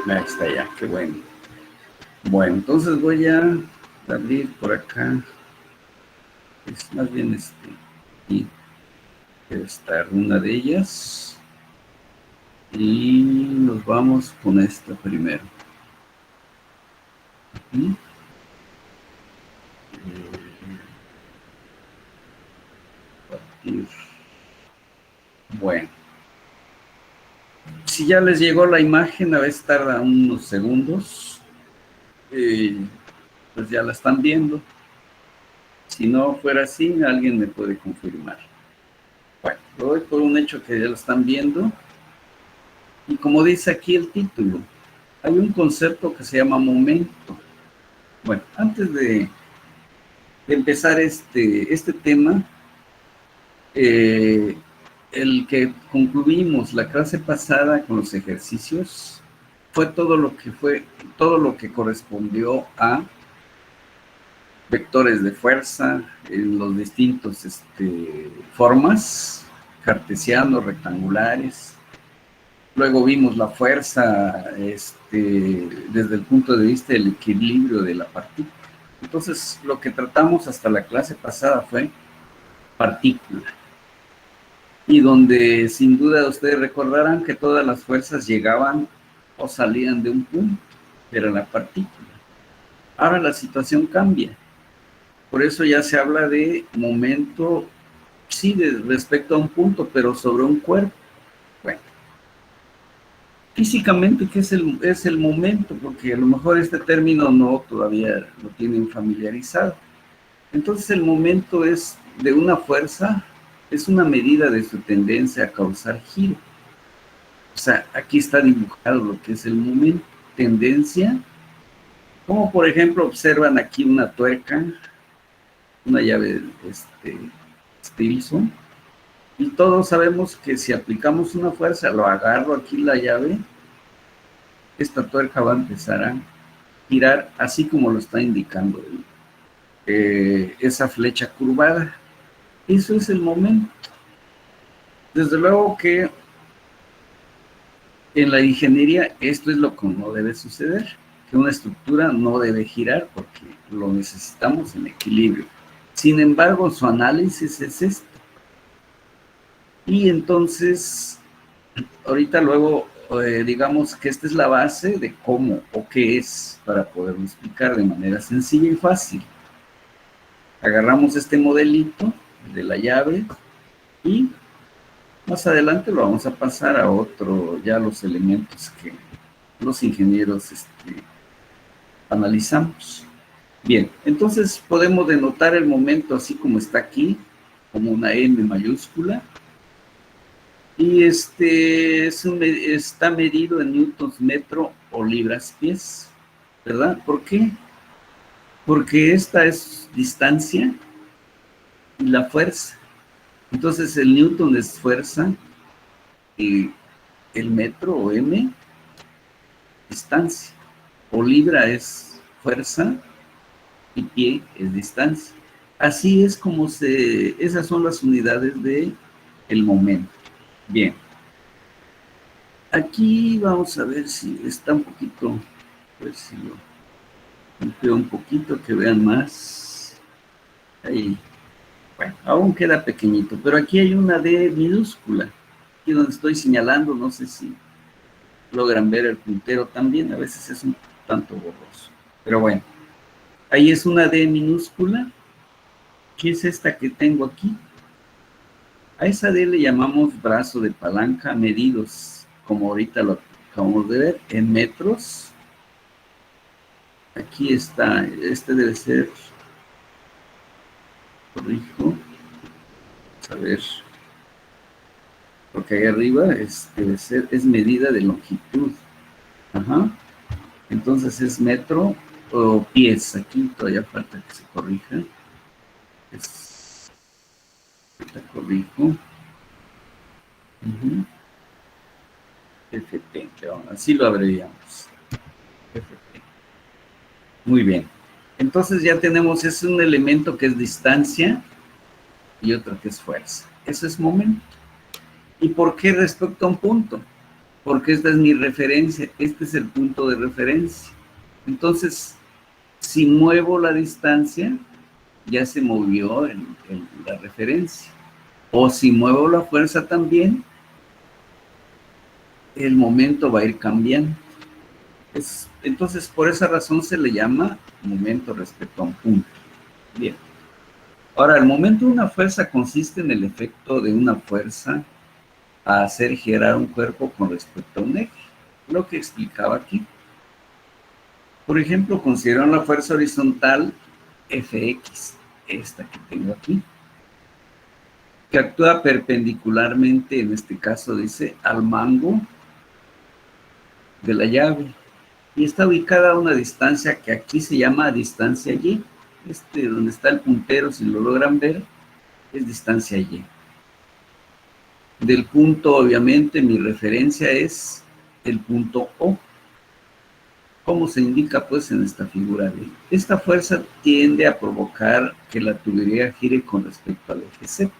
Ahí está ya, qué bueno. Bueno, entonces voy a abrir por acá. Es más bien y debe estar una de ellas. Y nos vamos con esta primero. ¿Sí? Bueno, si ya les llegó la imagen, a veces tarda unos segundos, pues ya la están viendo. Si no fuera así, alguien me puede confirmar. Bueno, lo doy por un hecho que ya lo están viendo. Y como dice aquí el título, hay un concepto que se llama momento. Bueno, antes de empezar este tema, el que concluimos la clase pasada con los ejercicios fue todo lo que correspondió a vectores de fuerza en los distintos formas, cartesianos, rectangulares. Luego vimos la fuerza desde el punto de vista del equilibrio de la partícula. Entonces, lo que tratamos hasta la clase pasada fue partícula. Y donde sin duda ustedes recordarán que todas las fuerzas llegaban o salían de un punto, era la partícula. Ahora la situación cambia. Por eso ya se habla de momento, sí, respecto a un punto, pero sobre un cuerpo. Bueno, físicamente, ¿qué es el momento? Porque a lo mejor este término todavía lo tienen familiarizado. Entonces el momento es de una fuerza, es una medida de su tendencia a causar giro. O sea, aquí está dibujado lo que es el momento, tendencia. Como por ejemplo observan aquí una tuerca, una llave Stilson, y todos sabemos que si aplicamos una fuerza, lo agarro aquí la llave, esta tuerca va a empezar a girar así como lo está indicando esa flecha curvada. Eso es el momento. Desde luego que en la ingeniería esto es lo que no debe suceder, que una estructura no debe girar porque lo necesitamos en equilibrio. Sin embargo, su análisis es esto. Y entonces, ahorita luego, digamos que esta es la base de cómo o qué es para poderlo explicar de manera sencilla y fácil. Agarramos este modelito de la llave y más adelante lo vamos a pasar a otro, ya los elementos que los ingenieros analizamos. Bien, entonces podemos denotar el momento así como está aquí, como una M mayúscula. Y está medido en newtons metro o libras pies, ¿verdad? ¿Por qué? Porque esta es distancia y la fuerza. Entonces el newton es fuerza y el metro o m, distancia. O libra es fuerza y pie es distancia. Así es como esas son las unidades de el momento. Bien. Aquí vamos a ver si está un poquito, a ver si lo amplio un poquito, que vean más. Ahí. Bueno, aún queda pequeñito, pero aquí hay una D minúscula. Aquí donde estoy señalando, no sé si logran ver el puntero también, a veces es un tanto borroso. Pero bueno, ahí es una D minúscula, que es esta que tengo aquí. A esa D le llamamos brazo de palanca medidos, como ahorita lo acabamos de ver, en metros. Aquí está, debe ser, corrijo, a ver, porque ahí arriba debe ser, es medida de longitud. Ajá. Entonces es metro o pies. Aquí todavía falta que se corrija. Ahorita corrijo. FP, así lo abreviamos. FP. Muy bien. Entonces ya tenemos, es un elemento que es distancia y otro que es fuerza. Eso es momento. ¿Y por qué respecto a un punto? porque esta es mi referencia, este es el punto de referencia. Entonces, si muevo la distancia, ya se movió la referencia. O si muevo la fuerza también, el momento va a ir cambiando. Entonces, por esa razón se le llama momento respecto a un punto. Bien. Ahora, el momento de una fuerza consiste en el efecto de una fuerza a hacer girar un cuerpo con respecto a un eje. Lo que explicaba aquí. Por ejemplo, consideraron la fuerza horizontal Fx, esta que tengo aquí, que actúa perpendicularmente, en este caso dice, al mango de la llave. Y está ubicada a una distancia que aquí se llama distancia Y. Donde está el puntero, si lo logran ver, es distancia Y. Del punto, obviamente, mi referencia es el punto O. ¿Cómo se indica, pues, en esta figura de? Esta fuerza tiende a provocar que la tubería gire con respecto al eje Z.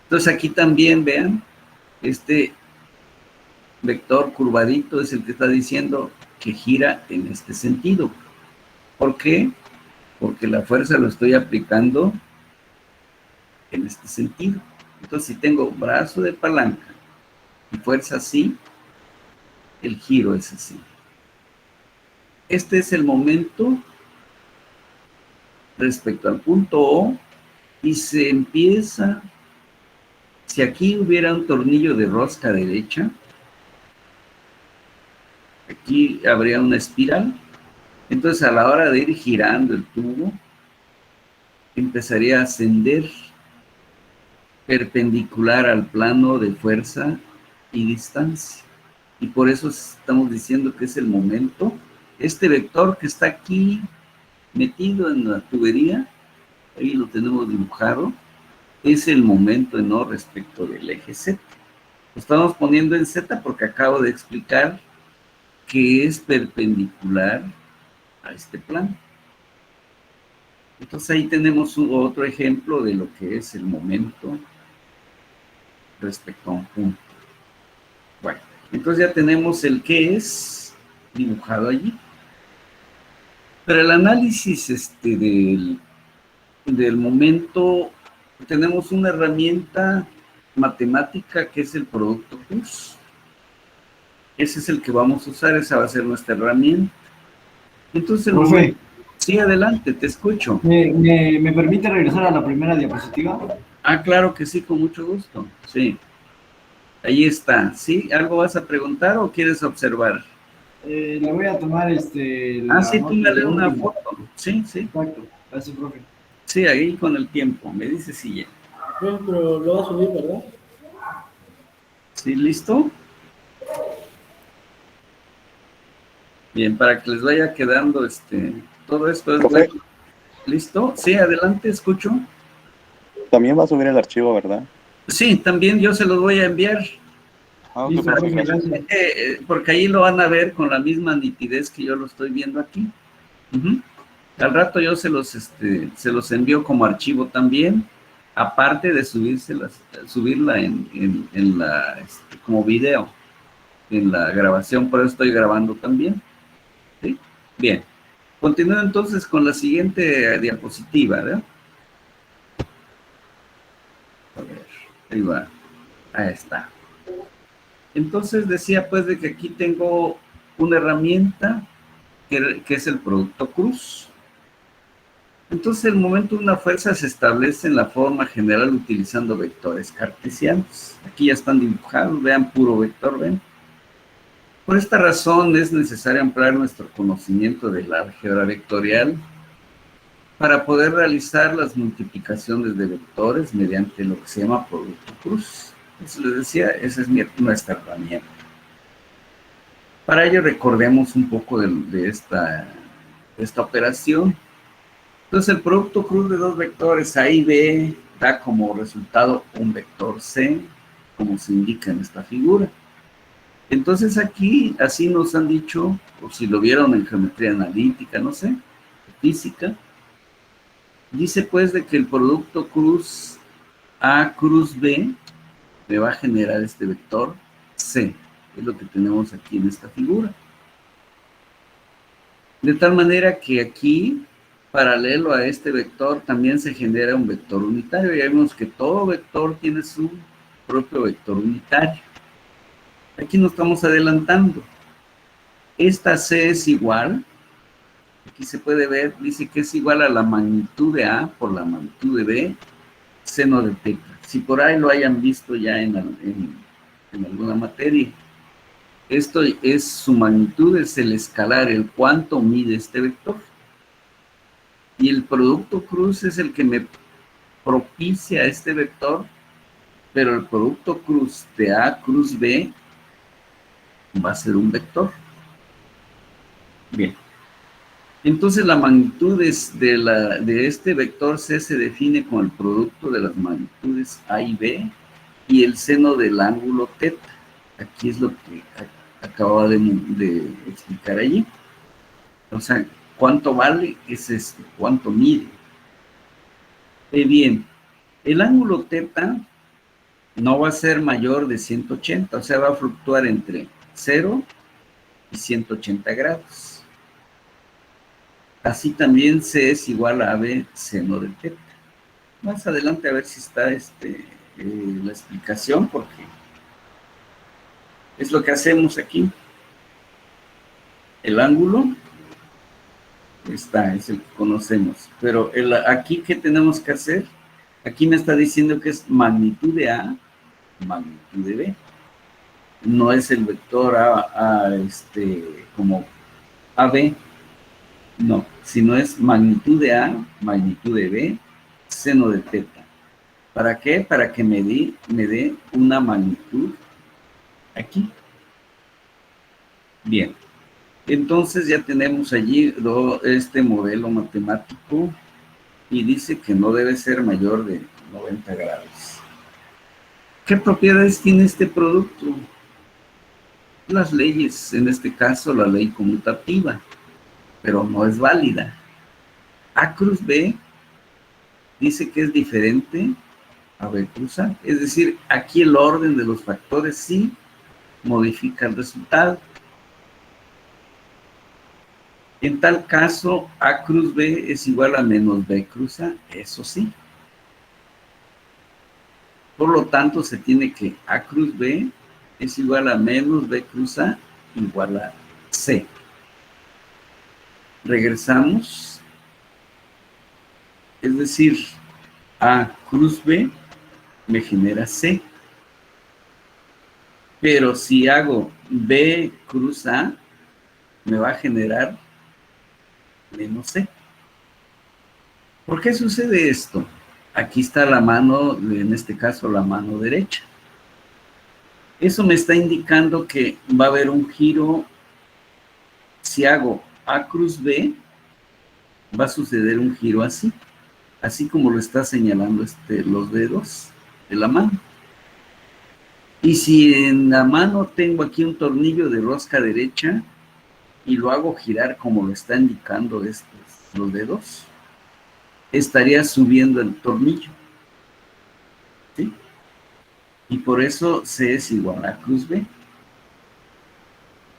Entonces, aquí también, vean, este vector curvadito es el que está diciendo que gira en este sentido. ¿Por qué? Porque la fuerza lo estoy aplicando en este sentido. Entonces, si tengo brazo de palanca y fuerza así, el giro es así. Este es el momento respecto al punto O y se empieza, si aquí hubiera un tornillo de rosca derecha, aquí habría una espiral, entonces a la hora de ir girando el tubo, empezaría a ascender perpendicular al plano de fuerza y distancia. Y por eso estamos diciendo que es el momento. Este vector que está aquí metido en la tubería, ahí lo tenemos dibujado, es el momento en O respecto del eje Z. Lo estamos poniendo en Z porque acabo de explicar que es perpendicular a este plano. Entonces ahí tenemos otro ejemplo de lo que es el momento respecto a un punto. Bueno, entonces ya tenemos el qué es dibujado allí. Pero el análisis del momento, tenemos una herramienta matemática que es el producto cruz. Ese es el que vamos a usar, esa va a ser nuestra herramienta. Entonces, el momento... Sí, adelante, te escucho. ¿Me permite regresar a la primera diapositiva? Ah, claro que sí, con mucho gusto. Sí. Ahí está. ¿Sí? ¿Algo vas a preguntar o quieres observar? Le voy a tomar Sí, póngale una foto. Sí, sí. Exacto. Gracias, profe. Sí, ahí con el tiempo. Me dice si ya. Pero lo va a subir, ¿verdad? ¿Sí, listo? Bien, para que les vaya quedando todo esto es bueno. ¿Listo? Sí, adelante, escucho. También va a subir el archivo, ¿verdad? Sí, también yo se los voy a enviar. Listo, profe, gracias. Porque ahí lo van a ver con la misma nitidez que yo lo estoy viendo aquí. Al rato yo se los envío como archivo también, aparte de subirla en la, como video, en la grabación, por eso estoy grabando también. ¿Sí? Bien. Continúo entonces con la siguiente diapositiva, ¿verdad? A ver, ahí va. Ahí está. Entonces decía pues de que aquí tengo una herramienta que es el producto cruz. Entonces el momento de una fuerza se establece en la forma general utilizando vectores cartesianos. Aquí ya están dibujados, vean, puro vector, ven. Por esta razón es necesario ampliar nuestro conocimiento del álgebra vectorial para poder realizar las multiplicaciones de vectores mediante lo que se llama producto cruz. Eso les decía, esa es nuestra herramienta. Para ello recordemos un poco de esta operación. Entonces el producto cruz de dos vectores A y B da como resultado un vector C, como se indica en esta figura. Entonces aquí, así nos han dicho, o si lo vieron en geometría analítica, no sé, física, dice pues de que el producto cruz A cruz B me va a generar este vector C. Es lo que tenemos aquí en esta figura. De tal manera que aquí, paralelo a este vector, también se genera un vector unitario. Ya vemos que todo vector tiene su propio vector unitario. Aquí nos estamos adelantando. Esta C es igual, aquí se puede ver, dice que es igual a la magnitud de A por la magnitud de B, seno de teta. Si por ahí lo hayan visto ya en alguna materia. Esto es su magnitud, es el escalar, el cuánto mide este vector. Y el producto cruz es el que me propicia este vector, pero el producto cruz de A cruz B va a ser un vector. Bien. Entonces la magnitud de este vector C se define con el producto de las magnitudes A y B y el seno del ángulo teta. Aquí es lo que acababa de explicar allí. O sea, ¿cuánto vale? Es esto, ¿cuánto mide? Bien, el ángulo teta no va a ser mayor de 180, o sea, va a fluctuar entre 0 y 180 grados. Así también C es igual a AB seno de teta. Más adelante a ver si está la explicación, porque es lo que hacemos aquí. El ángulo está, es el que conocemos. Pero aquí, ¿qué tenemos que hacer? Aquí me está diciendo que es magnitud de A, magnitud de B. No es el vector como AB. No, sino es magnitud de A, magnitud de B, seno de teta. ¿Para qué? Para que me dé una magnitud aquí. Bien. Entonces ya tenemos allí este modelo matemático y dice que no debe ser mayor de 90 grados. ¿Qué propiedades tiene este producto? Las leyes, en este caso la ley conmutativa, pero no es válida. A cruz B dice que es diferente a B cruz A. Es decir, aquí el orden de los factores sí modifica el resultado. En tal caso, A cruz B es igual a menos B cruz A, eso sí. Por lo tanto, se tiene que A cruz B es igual a menos B cruz A igual a C. Regresamos. Es decir, A cruz B me genera C. Pero si hago B cruz A, me va a generar menos C. ¿Por qué sucede esto? Aquí está la mano, en este caso la mano derecha. Eso me está indicando que va a haber un giro. Si hago A cruz B, va a suceder un giro así como lo está señalando los dedos de la mano. Y si en la mano tengo aquí un tornillo de rosca derecha y lo hago girar como lo está indicando los dedos, estaría subiendo el tornillo. ¿Sí? Y por eso C es igual a cruz B.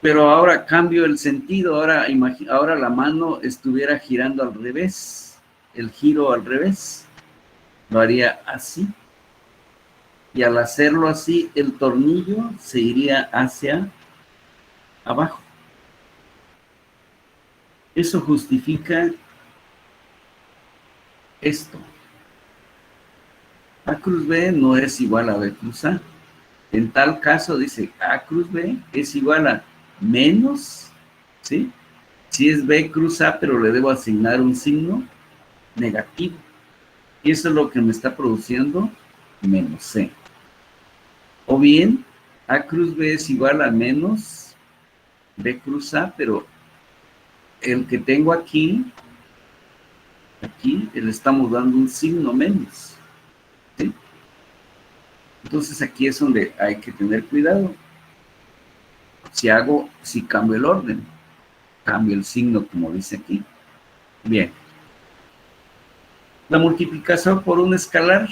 Pero ahora cambio el sentido, ahora la mano estuviera girando al revés, el giro al revés, lo haría así. Y al hacerlo así, el tornillo se iría hacia abajo. Eso justifica esto. A cruz B no es igual a B cruz A. En tal caso dice A cruz B es igual a menos, ¿sí? Si es B cruz A, pero le debo asignar un signo negativo. Y eso es lo que me está produciendo menos C. O bien, A cruz B es igual a menos B cruz A, pero el que tengo aquí le estamos dando un signo menos. ¿Sí? Entonces aquí es donde hay que tener cuidado. Si cambio el orden, cambio el signo como dice aquí. Bien. La multiplicación por un escalar.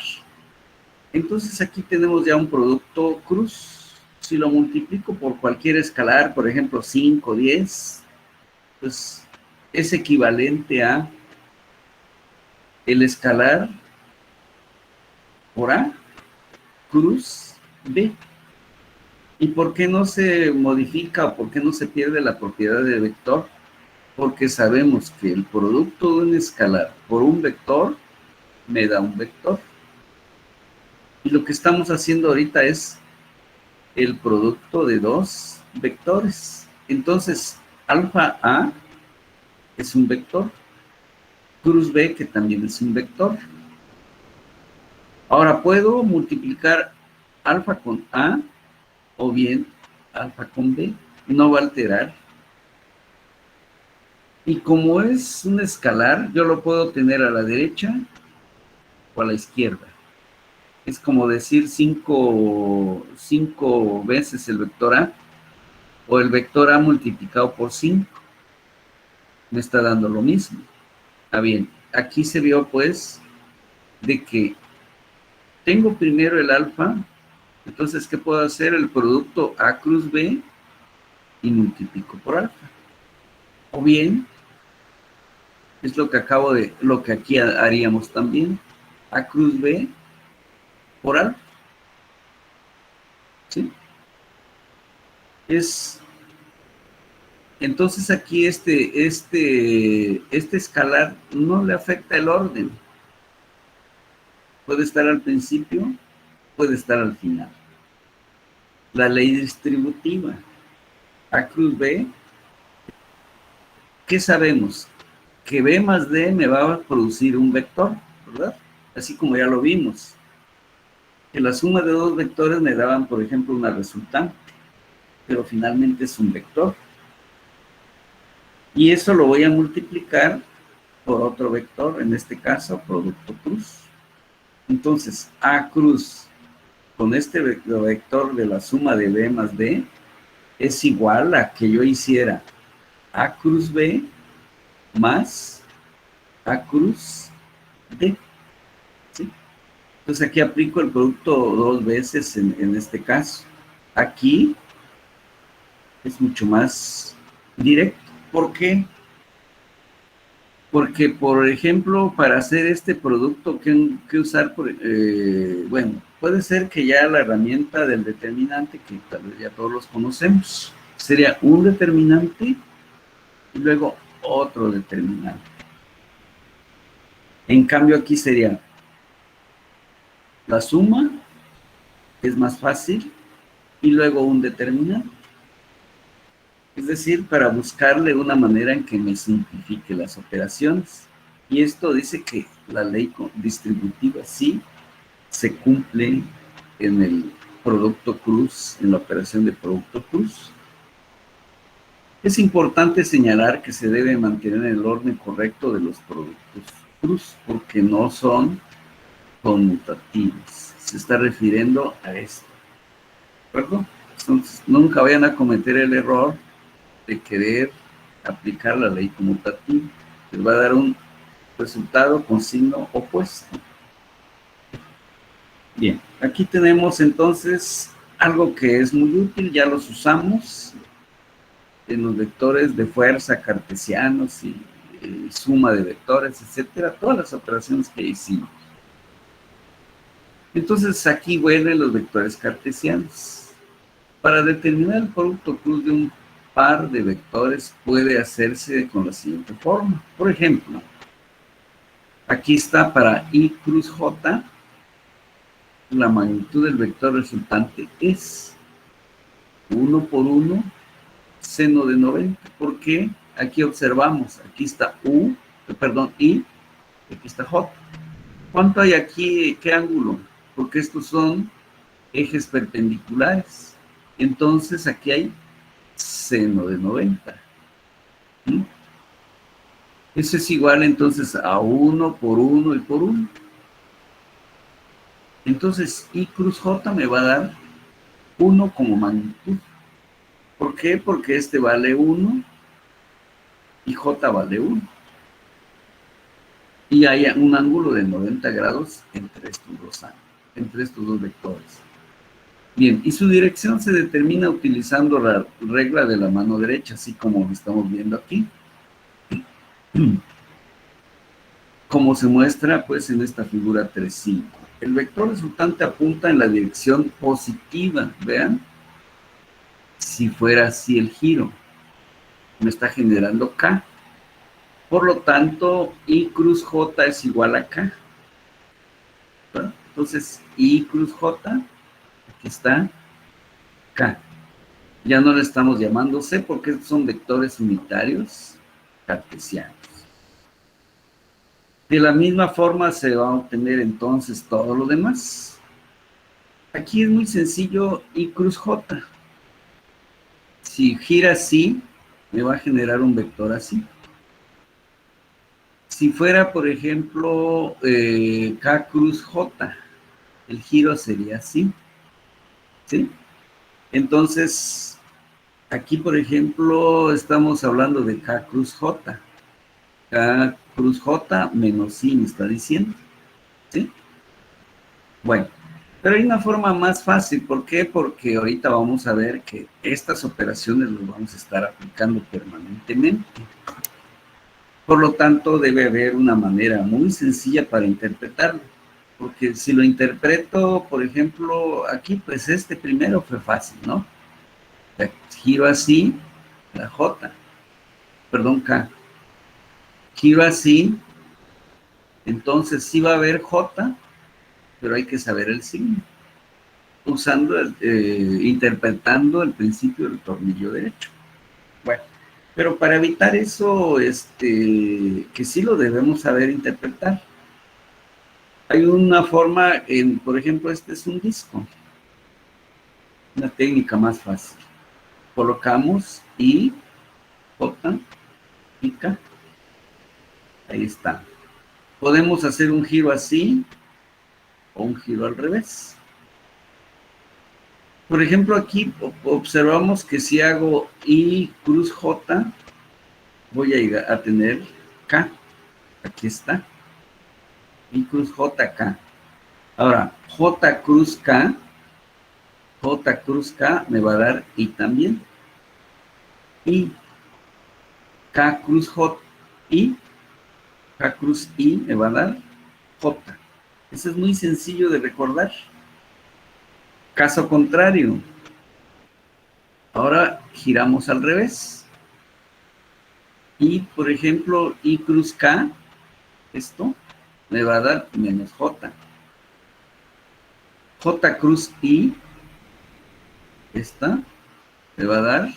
Entonces aquí tenemos ya un producto cruz. si lo multiplico por cualquier escalar, por ejemplo 5, 10, pues es equivalente a el escalar por A cruz B. ¿Y por qué no se modifica o por qué no se pierde la propiedad de vector? Porque sabemos que el producto de un escalar por un vector me da un vector. Y lo que estamos haciendo ahorita es el producto de dos vectores. Entonces, alfa A es un vector, cruz B, que también es un vector. Ahora puedo multiplicar alfa con A o bien alfa con B. No va a alterar. Y como es un escalar, yo lo puedo tener a la derecha o a la izquierda. Es como decir 5 veces el vector A o el vector A multiplicado por 5. Me está dando lo mismo. Ah, bien, aquí se vio pues de que tengo primero el alfa, entonces ¿qué puedo hacer? El producto A cruz B y multiplico por alfa. O bien, es lo que aquí haríamos también, A cruz B por alfa. ¿Sí? Entonces aquí este escalar no le afecta el orden. Puede estar al principio, puede estar al final. La ley distributiva. A cruz B, ¿qué sabemos? Que B más D me va a producir un vector, ¿verdad? Así como ya lo vimos. Que la suma de dos vectores me daban, por ejemplo, una resultante, pero finalmente es un vector. Y eso lo voy a multiplicar por otro vector, en este caso, producto cruz. Entonces, A cruz con este vector de la suma de B más D es igual a que yo hiciera A cruz B más A cruz D. ¿Sí? Entonces aquí aplico el producto dos veces en este caso. Aquí es mucho más directo. ¿Por qué? Porque, por ejemplo, para hacer este producto, ¿qué usar? Bueno, puede ser que ya la herramienta del determinante, que tal vez ya todos los conocemos, sería un determinante y luego otro determinante. En cambio, aquí sería la suma, que es más fácil, y luego un determinante. Es decir, para buscarle una manera en que me simplifique las operaciones. Y esto dice que la ley distributiva sí se cumple en el producto cruz, en la operación de producto cruz. Es importante señalar que se debe mantener el orden correcto de los productos cruz, porque no son conmutativos. Se está refiriendo a esto. ¿De acuerdo? Entonces, nunca vayan a cometer el error de querer aplicar la ley conmutativa. Les va a dar un resultado con signo opuesto. Bien, aquí tenemos entonces algo que es muy útil, ya los usamos en los vectores de fuerza cartesianos y suma de vectores, etcétera, todas las operaciones que hicimos. Entonces aquí vuelven los vectores cartesianos. Para determinar el producto cruz de un par de vectores puede hacerse con la siguiente forma. Por ejemplo, aquí está para I cruz J, la magnitud del vector resultante es 1 por 1 seno de 90. ¿Por qué? Aquí observamos, aquí está I, y aquí está J. ¿Cuánto hay aquí? ¿Qué ángulo? Porque estos son ejes perpendiculares. Entonces aquí hay seno de 90. ¿Sí? Eso es igual entonces a 1 por 1 y por 1. Entonces I cruz J me va a dar 1 como magnitud. ¿Por qué? Porque este vale 1 y J vale 1. Y hay un ángulo de 90 grados entre estos dos vectores. Bien, y su dirección se determina utilizando la regla de la mano derecha, así como lo estamos viendo aquí. Como se muestra, pues, en esta figura 3.5. El vector resultante apunta en la dirección positiva, vean. Si fuera así el giro, me está generando K. Por lo tanto, I cruz J es igual a K. ¿Verdad? Entonces, I cruz J, aquí está K. Ya no le estamos llamando C porque estos son vectores unitarios cartesianos. De la misma forma se va a obtener entonces todo lo demás. Aquí es muy sencillo I cruz J. Si gira así, me va a generar un vector así. Si fuera, por ejemplo, K cruz J, el giro sería así, ¿sí? Entonces, aquí, por ejemplo, estamos hablando de K cruz J. K cruz J menos I me está diciendo, ¿sí? Bueno, pero hay una forma más fácil. ¿Por qué? Porque ahorita vamos a ver que estas operaciones las vamos a estar aplicando permanentemente. Por lo tanto, debe haber una manera muy sencilla para interpretarlo. Porque si lo interpreto, por ejemplo, aquí, pues este primero fue fácil, ¿no? Giro así, la J, perdón, K. Giro así, entonces sí va a haber J, pero hay que saber el signo. Interpretando el principio del tornillo derecho. Bueno, pero para evitar eso, que sí lo debemos saber interpretar. Hay una forma, por ejemplo, este es un disco. Una técnica más fácil. Colocamos I, J, y K. Ahí está. Podemos hacer un giro así o un giro al revés. Por ejemplo, aquí observamos que si hago I cruz J, voy a tener K. Aquí está. I cruz J, K. Ahora, J cruz K me va a dar I también. Y K cruz J, I, K cruz I me va a dar J. Eso es muy sencillo de recordar. Caso contrario, ahora giramos al revés. Y, por ejemplo, I cruz K, esto, me va a dar menos J. J cruz I, esta, me va a dar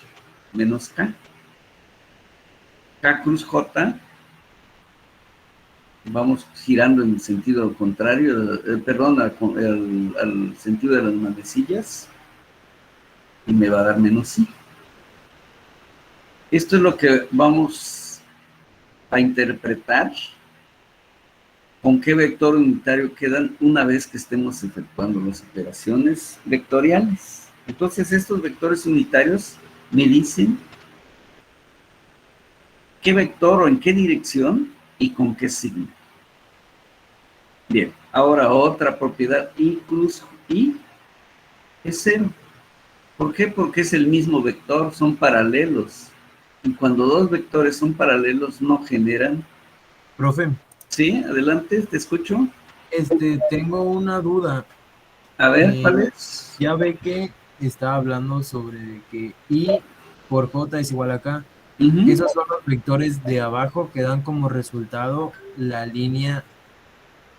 menos K. K cruz J, vamos girando en el sentido contrario, perdón, al sentido de las manecillas, y me va a dar menos I. Esto es lo que vamos a interpretar con qué vector unitario quedan una vez que estemos efectuando las operaciones vectoriales. Entonces, estos vectores unitarios me dicen qué vector o en qué dirección y con qué signo. Bien, ahora otra propiedad, I cruz I es 0. ¿Por qué? Porque es el mismo vector, son paralelos. Y cuando dos vectores son paralelos, no generan. Profe, Sí, adelante, te escucho. tengo una duda. A ver, ¿cuál es? Ya ve que está hablando sobre que I por J es igual a K. Esos son los vectores de abajo que dan como resultado la línea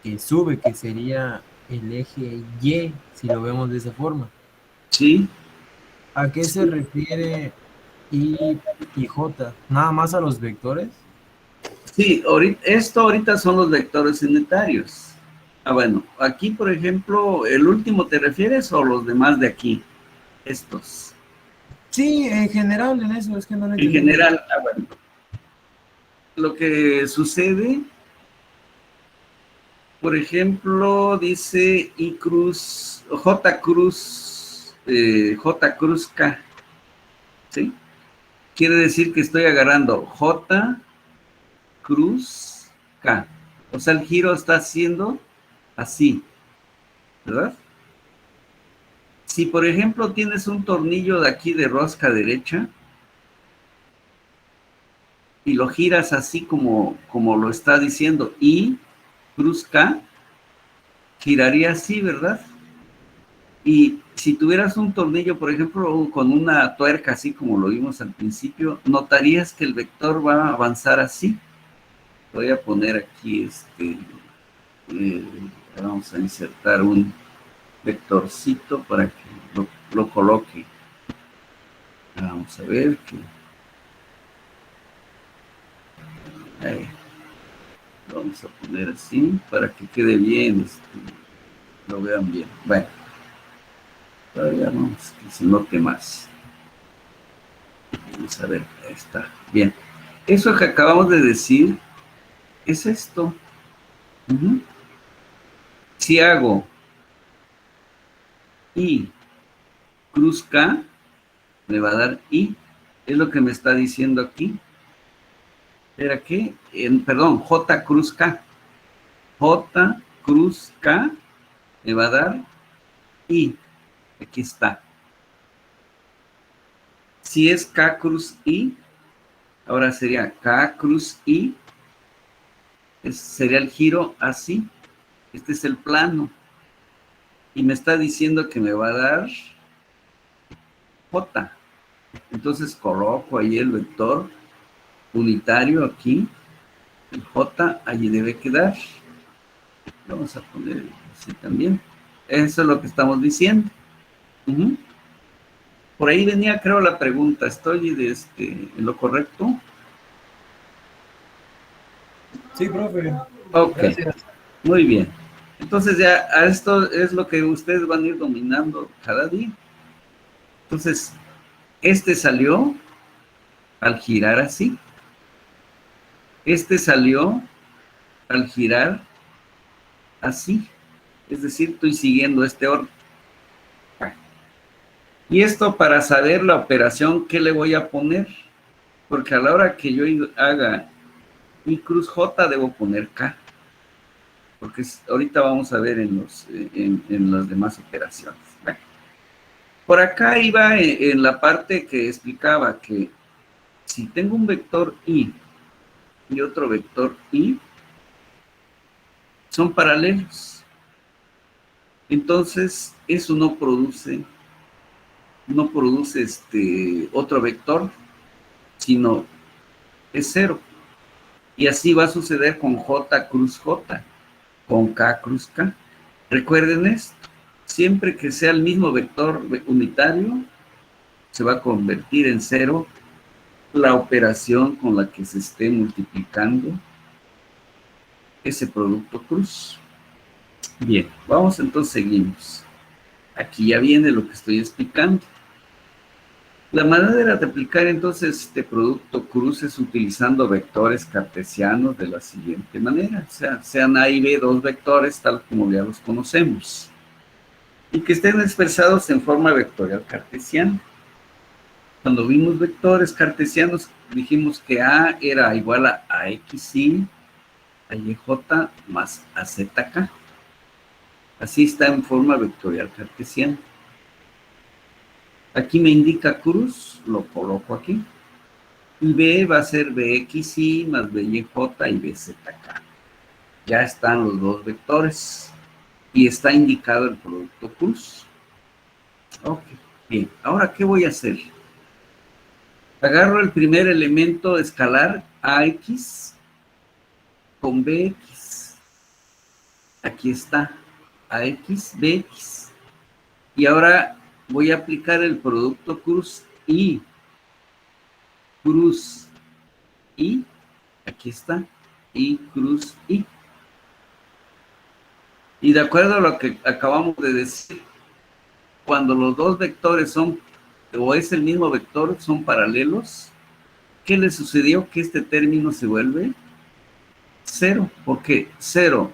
que sube, que sería el eje Y, si lo vemos de esa forma. Sí. ¿A qué se refiere I y J? ¿Nada más a los vectores? Sí, ahorita son los vectores unitarios. Ah, bueno, aquí, por ejemplo, ¿el último te refieres o los demás de aquí? Estos. Sí, en general, en eso, es que no lo En entendí. general, bueno. Lo que sucede, por ejemplo, dice I cruz, J cruz K. ¿Sí? Quiere decir que estoy agarrando J cruz K. O sea, el giro está haciendo así, ¿verdad? Si, por ejemplo, tienes un tornillo de aquí de rosca derecha y lo giras así como lo está diciendo, I, cruz K, giraría así, ¿verdad? Y si tuvieras un tornillo, por ejemplo, con una tuerca, así como lo vimos al principio, notarías que el vector va a avanzar así. Voy a poner aquí, vamos a insertar un vectorcito para que lo coloque. Vamos a ver que... Ahí. Vamos a poner así para que quede bien, lo vean bien. Bueno, todavía vamos, que se note más. Vamos a ver, ahí está, bien. Eso que acabamos de decir es esto. Si hago I cruz K, me va a dar I. Es lo que me está diciendo aquí. ¿Era qué? Perdón, J cruz K. J cruz K me va a dar I. Aquí está. Si es K cruz I, ahora sería K cruz I. Sería el giro así. Este es el plano. Y me está diciendo que me va a dar J. Entonces coloco ahí el vector unitario aquí. El J allí debe quedar. Vamos a poner así también. Eso es lo que estamos diciendo. Por ahí venía, creo, la pregunta. ¿Estoy en lo correcto? Sí, profe. Ok, Gracias. muy bien. Entonces ya a esto es lo que ustedes van a ir dominando cada día. Entonces, este salió al girar así. Este salió al girar así. Es decir, estoy siguiendo este orden. Y esto para saber la operación, ¿qué le voy a poner? Porque a la hora que yo haga I cruz J, debo poner K. Porque ahorita vamos a ver en las demás operaciones. Bueno, por acá iba en la parte que explicaba que si tengo un vector I y otro vector I, son paralelos. Entonces, eso no produce otro vector, sino es cero. Y así va a suceder con J cruz J, con K cruz K. Recuerden esto, siempre que sea el mismo vector unitario, se va a convertir en cero la operación con la que se esté multiplicando ese producto cruz. Bien, vamos entonces, seguimos. Aquí ya viene lo que estoy explicando. La manera de aplicar entonces este producto cruz es utilizando vectores cartesianos de la siguiente manera. O sea, sean A y B dos vectores tal como ya los conocemos. Y que estén expresados en forma vectorial cartesiana. Cuando vimos vectores cartesianos, dijimos que A era igual a AXY, AYJ más AZK. Así está en forma vectorial cartesiana. Aquí me indica cruz, lo coloco aquí. Y B va a ser BXY más BYJ y BZK. Ya están los dos vectores. Y está indicado el producto cruz. Ok, bien. Ahora, ¿qué voy a hacer? Agarro el primer elemento escalar, AX, con BX. Aquí está, AX, BX. Y ahora voy a aplicar el producto cruz I. Cruz I, aquí está, I cruz I. Y de acuerdo a lo que acabamos de decir, cuando los dos vectores son, o es el mismo vector, son paralelos, ¿qué le sucedió? Que este término se vuelve cero, porque cero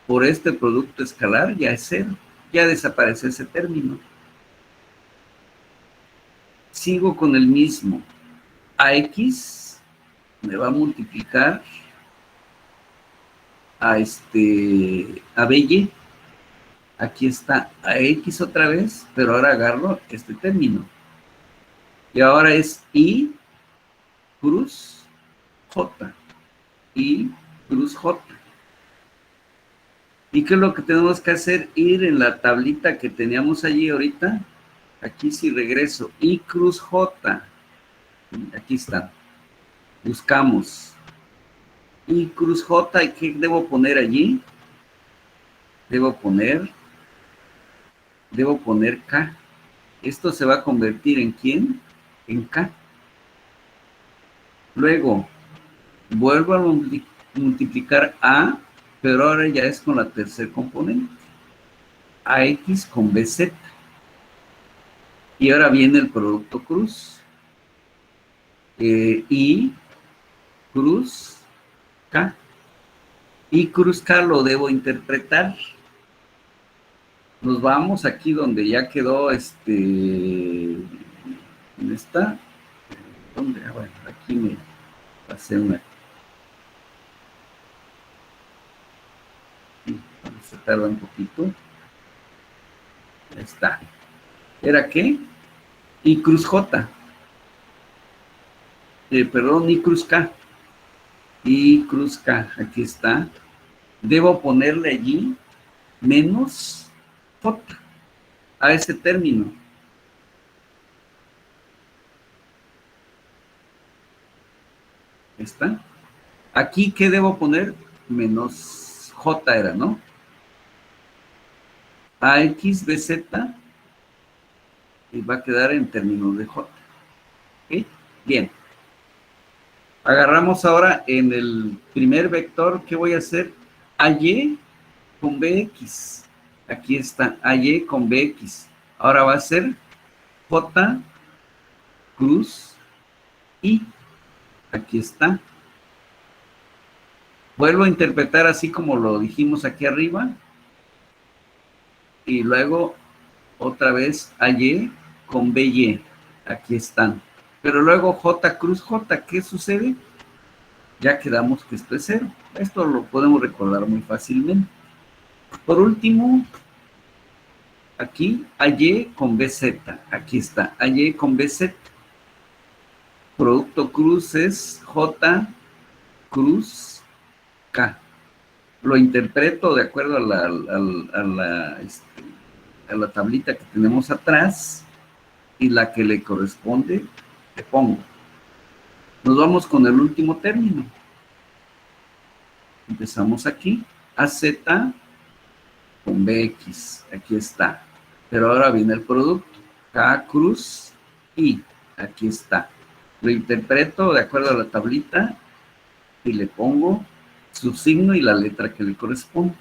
por este producto escalar ya es cero, ya desaparece ese término. Sigo con el mismo. AX me va a multiplicar a BY Aquí está AX otra vez, pero ahora agarro este término. Y ahora es I cruz J. I cruz J. ¿Y qué es lo que tenemos que hacer? Ir en la tablita que teníamos allí ahorita. Aquí sí regreso. I cruz J. Aquí está. Buscamos. I cruz J. ¿Y qué debo poner allí? Debo poner K. Esto se va a convertir en ¿quién? En K. Luego, vuelvo a multiplicar A, pero ahora ya es con la tercer componente. AX con BZ. Y ahora viene el producto cruz. I cruz K. I cruz K lo debo interpretar. Nos vamos aquí donde ya quedó ¿dónde está? ¿Dónde? Bueno, aquí me pasé una. Se tarda un poquito. Ahí está. ¿Era qué? I cruz J. Perdón, I cruz K. I cruz K, aquí está. Debo ponerle allí menos J a ese término. ¿Está? Aquí, ¿qué debo poner? Menos J era, ¿no? AX, BZ, y va a quedar en términos de J. ¿Ok? Bien. Agarramos ahora en el primer vector, ¿qué voy a hacer? AY con BX. Aquí está, AY con BX. Ahora va a ser J cruz I. Aquí está. Vuelvo a interpretar así como lo dijimos aquí arriba. Y luego otra vez AY con BY. Aquí están. Pero luego J cruz J, ¿qué sucede? Ya quedamos que esto es 0. Esto lo podemos recordar muy fácilmente. Por último, aquí AY con BZ. Aquí está, AY con BZ. Producto cruz es J cruz K. Lo interpreto de acuerdo a la tablita que tenemos atrás y la que le corresponde le pongo. Nos vamos con el último término. Empezamos aquí. AZ con BX. Aquí está. Pero ahora viene el producto. K cruz I. Aquí está. Lo interpreto de acuerdo a la tablita y le pongo su signo y la letra que le corresponde.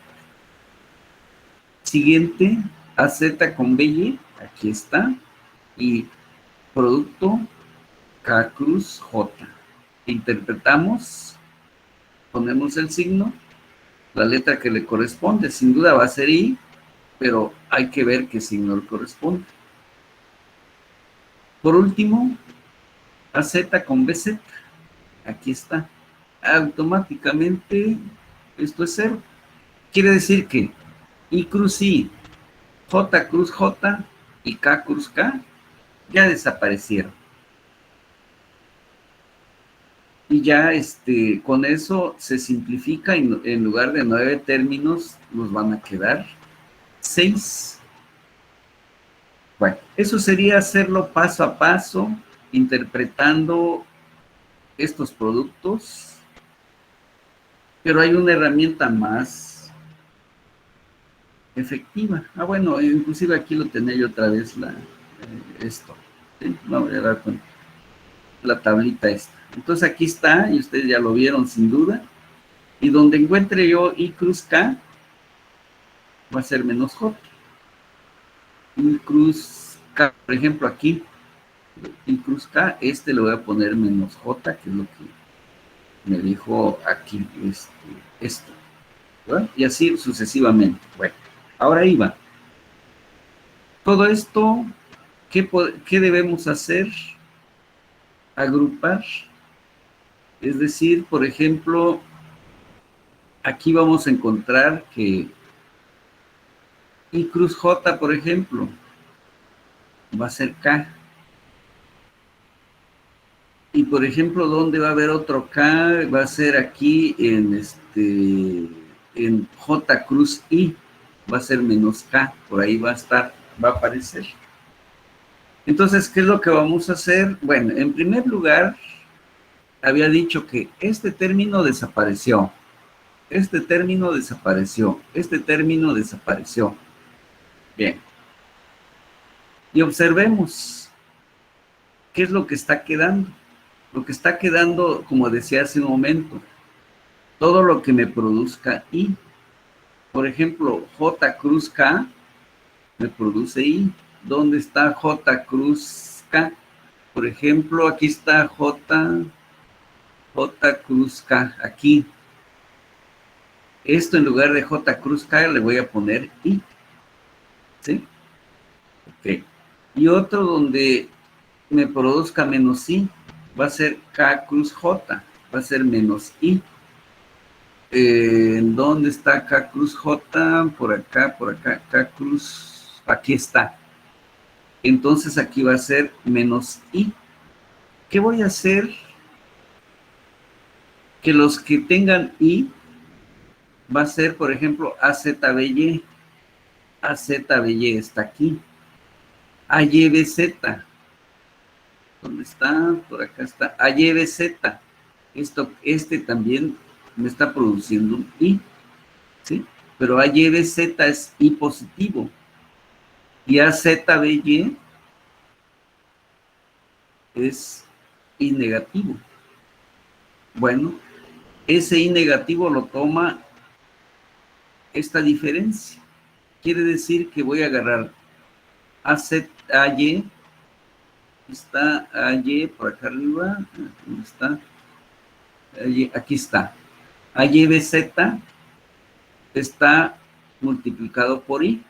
Siguiente, AZ con BY. Aquí está. Y producto K cruz J. Interpretamos, ponemos el signo, la letra que le corresponde. Sin duda va a ser I, pero hay que ver qué signo le corresponde. Por último, AZ con BZ. Aquí está. Automáticamente esto es 0. Quiere decir que I cruz I, J cruz J y K cruz K ya desaparecieron. Y ya con eso se simplifica y en lugar de 9 términos nos van a quedar 6. Bueno, eso sería hacerlo paso a paso, interpretando estos productos. Pero hay una herramienta más efectiva. Bueno, inclusive aquí lo tenía yo otra vez, esto. ¿Sí? No voy a dar cuenta. La tablita esta. Entonces aquí está, y ustedes ya lo vieron sin duda. Y donde encuentre yo I cruz K, va a ser menos J. I cruz K, por ejemplo, aquí, I cruz K, le voy a poner menos J, que es lo que me dijo aquí, esto. ¿Verdad? Y así sucesivamente. Bueno, ahora iba. Todo esto, ¿qué debemos hacer? Agrupar. Es decir, por ejemplo, aquí vamos a encontrar que I cruz J, por ejemplo, va a ser K. Y por ejemplo, ¿dónde va a haber otro K? Va a ser aquí en J cruz I, va a ser menos K, por ahí va a estar, va a aparecer. Entonces, ¿qué es lo que vamos a hacer? Bueno, en primer lugar, había dicho que este término desapareció, este término desapareció, este término desapareció. Bien. Y observemos qué es lo que está quedando. Lo que está quedando, como decía hace un momento, todo lo que me produzca I. Por ejemplo, J cruz K me produce I. ¿Dónde está J cruz K? Por ejemplo, aquí está J cruz K, aquí. Esto en lugar de J cruz K le voy a poner I. ¿Sí? Ok. Y otro donde me produzca menos I, va a ser K cruz J, va a ser menos I. ¿En dónde está K cruz J? Por acá, K cruz, aquí está. Entonces aquí va a ser menos I. ¿Qué voy a hacer? Que los que tengan I, va a ser, por ejemplo, AZBY. AZBY está aquí. AYBZ. ¿Dónde está? Por acá está. AYBZ. Este también me está produciendo un I. ¿Sí? Pero AYBZ es I positivo. Y AZBY es I negativo. Bueno, ese I negativo lo toma esta diferencia. Quiere decir que voy a agarrar AY, está AY por acá arriba, ¿dónde está? Aquí está. AYBZ está multiplicado por I.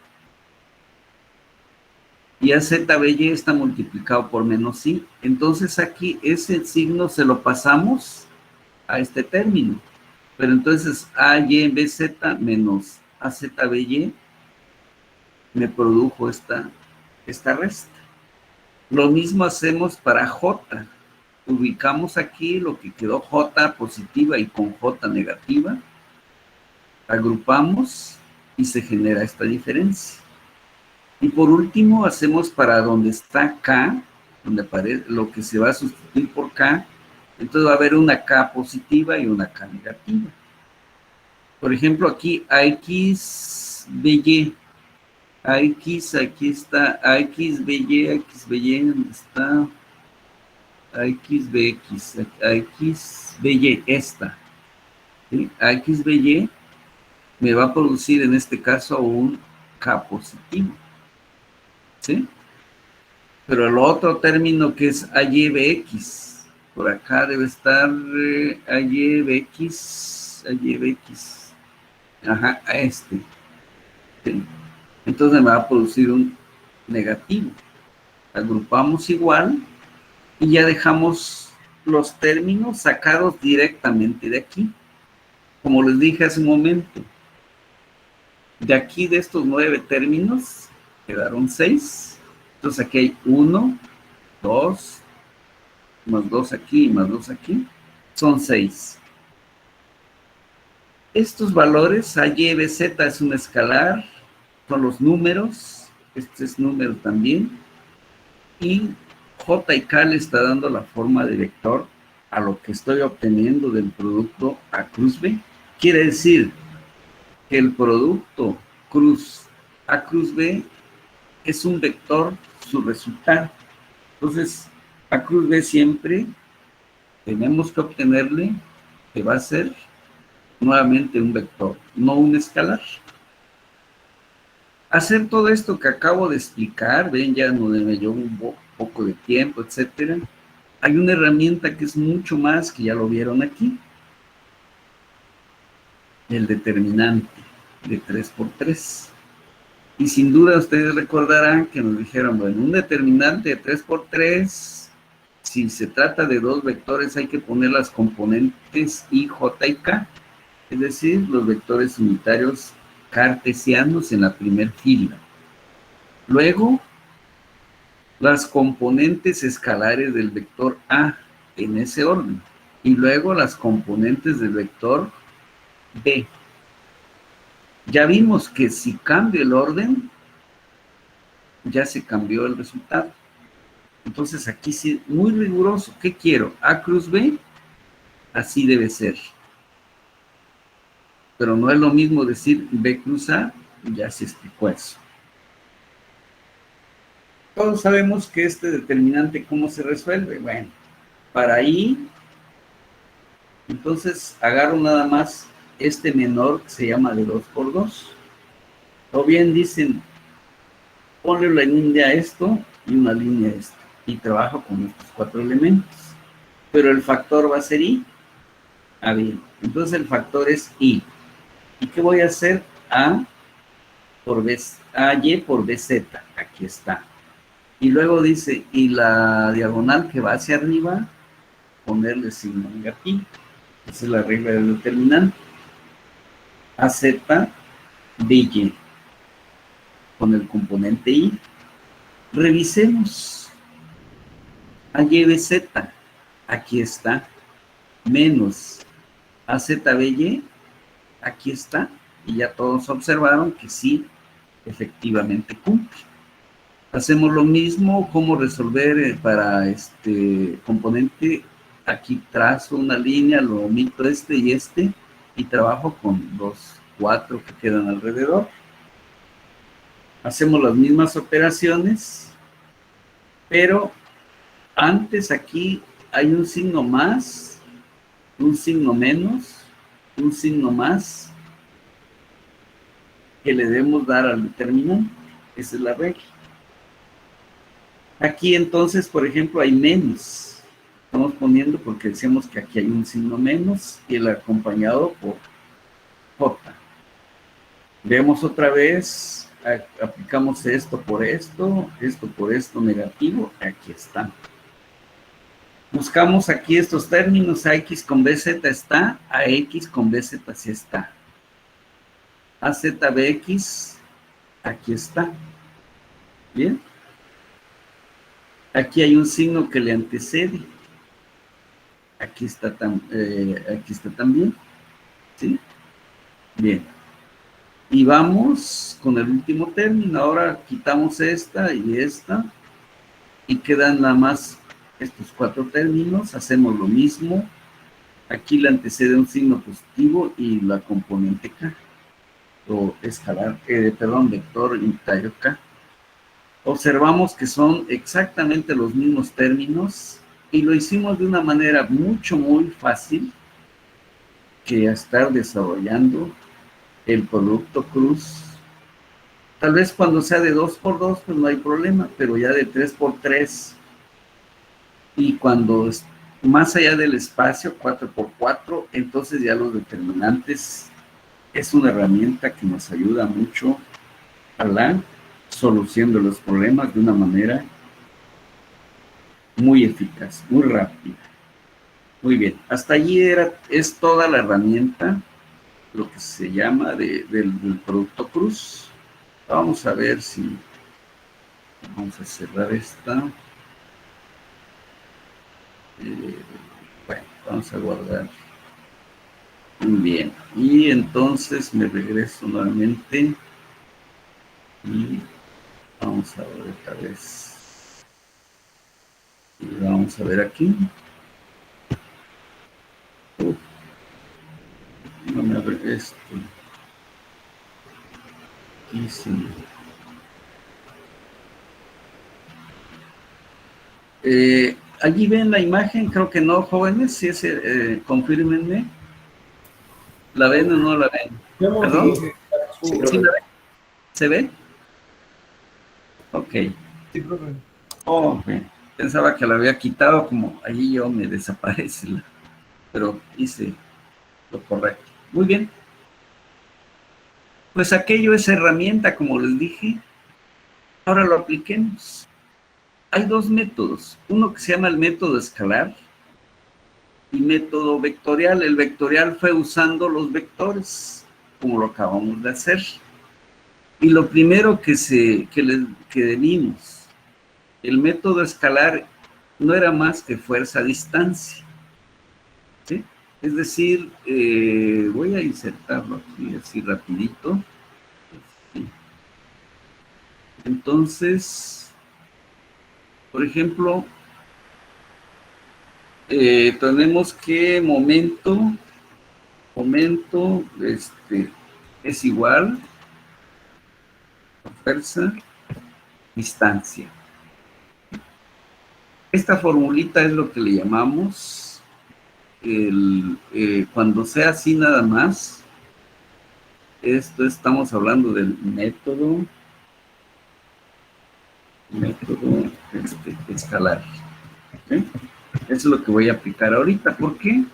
Y AZBY está multiplicado por menos I. Entonces aquí ese signo se lo pasamos a este término. Pero entonces AYBZ menos AZBY me produjo esta resta. Lo mismo hacemos para J. Ubicamos aquí lo que quedó J positiva y con J negativa. Agrupamos y se genera esta diferencia. Y por último hacemos para donde está K, donde aparece lo que se va a sustituir por K. Entonces va a haber una K positiva y una K negativa. Por ejemplo, aquí AXBY. Aquí está AXBY, ¿dónde está? AXBY, esta. ¿Sí? AXBY me va a producir en este caso un K positivo. ¿Sí? Pero el otro término que es AYBX, por acá debe estar AYBX, ajá, a este. ¿Sí? Entonces me va a producir un negativo. Agrupamos igual y ya dejamos los términos sacados directamente de aquí. Como les dije hace un momento, de aquí de estos 9 términos quedaron 6. Entonces aquí hay 1, 2, más 2 aquí y más 2 aquí. Son 6. Estos valores, AYBZ es un escalar, son los números, este es número también, y J y K le está dando la forma de vector a lo que estoy obteniendo del producto A cruz B. Quiere decir que el producto A cruz B es un vector, su resultado. Entonces, A cruz B siempre tenemos que obtenerle, que va a ser nuevamente un vector, no un escalar. Hacer todo esto que acabo de explicar, ven, ya no me llevó un poco de tiempo, etcétera. Hay una herramienta que es mucho más, que ya lo vieron aquí. El determinante de 3×3. Y sin duda ustedes recordarán que nos dijeron, bueno, un determinante de 3×3, si se trata de 2 vectores, hay que poner las componentes I, J y K. Es decir, los vectores unitarios cartesianos en la primera fila. Luego, las componentes escalares del vector A en ese orden. Y luego las componentes del vector B. Ya vimos que si cambia el orden, ya se cambió el resultado. Entonces aquí sí, muy riguroso. ¿Qué quiero? A cruz B, así debe ser. Pero no es lo mismo decir B cruz A, ya se explicó eso. Todos sabemos que este determinante, ¿cómo se resuelve? Bueno, para I, entonces agarro nada más este menor que se llama de 2 por 2. O bien dicen, ponle la línea a esto y una línea a esto. Y trabajo con estos 4 elementos. Pero el factor va a ser I. Ah, bien. Entonces el factor es I. ¿Y qué voy a hacer? A por B, AY por BZ. Aquí está. Y luego dice, y la diagonal que va hacia arriba, ponerle signo negativo. Esa es la regla del determinante. AZ, BY. Con el componente I. Revisemos. AYBZ. Aquí está. Menos AZBY. Aquí está. Y ya todos observaron que sí, efectivamente cumple. Hacemos lo mismo, cómo resolver para este componente. Aquí trazo una línea, lo omito este y trabajo con los 4 que quedan alrededor. Hacemos las mismas operaciones, pero antes aquí hay un signo más, un signo menos, un signo más que le debemos dar al determinante. Esa es la regla. Aquí entonces, por ejemplo, hay menos. Estamos poniendo porque decíamos que aquí hay un signo menos y el acompañado por J. Vemos otra vez, aplicamos esto por esto negativo, aquí está. Buscamos aquí estos términos, AX con BZ está, AX con BZ sí está. AZBX, aquí está. ¿Bien? Aquí hay un signo que le antecede. Aquí está también. ¿Sí? Bien. Y vamos con el último término. Ahora quitamos esta y esta. Y quedan nada más estos 4 términos. Hacemos lo mismo. Aquí le antecede un signo positivo y la componente K. O escalar, vector unitario K. Observamos que son exactamente los mismos términos y lo hicimos de una manera muy fácil que estar desarrollando el producto cruz. Tal vez cuando sea de 2 por 2 pues no hay problema, pero ya de 3 por 3 y cuando es más allá del espacio 4 por 4, entonces ya los determinantes es una herramienta que nos ayuda mucho a la solución de los problemas de una manera muy eficaz, muy rápida. Muy bien, hasta allí es toda la herramienta, lo que se llama del producto cruz. Vamos a ver si vamos a cerrar esta. Bueno, vamos a guardar. Muy bien, y entonces me regreso nuevamente y vamos a ver otra vez. Y vamos a ver aquí. No me abre esto. Aquí sí. Allí ven la imagen, creo que no, jóvenes, si es, confírmenme. ¿La ven o no la ven? ¿Perdón? ¿Sí la ven? ¿Se ve? Ok. Sí, profe. Oh, okay. Pensaba que la había quitado, como allí yo me desaparece, pero hice lo correcto. Muy bien. Pues aquello es herramienta, como les dije. Ahora lo apliquemos. Hay 2 métodos. Uno que se llama el método escalar y método vectorial. El vectorial fue usando los vectores, como lo acabamos de hacer. Y lo primero que vimos, el método escalar no era más que fuerza a distancia, ¿sí? Es decir, voy a insertarlo aquí así rapidito. ¿Sí? Entonces, por ejemplo, tenemos que momento es igual a fuerza, distancia. Esta formulita es lo que le llamamos cuando sea así nada más. Esto estamos hablando del método escalar. ¿Okay? Eso es lo que voy a aplicar ahorita. ¿Por qué?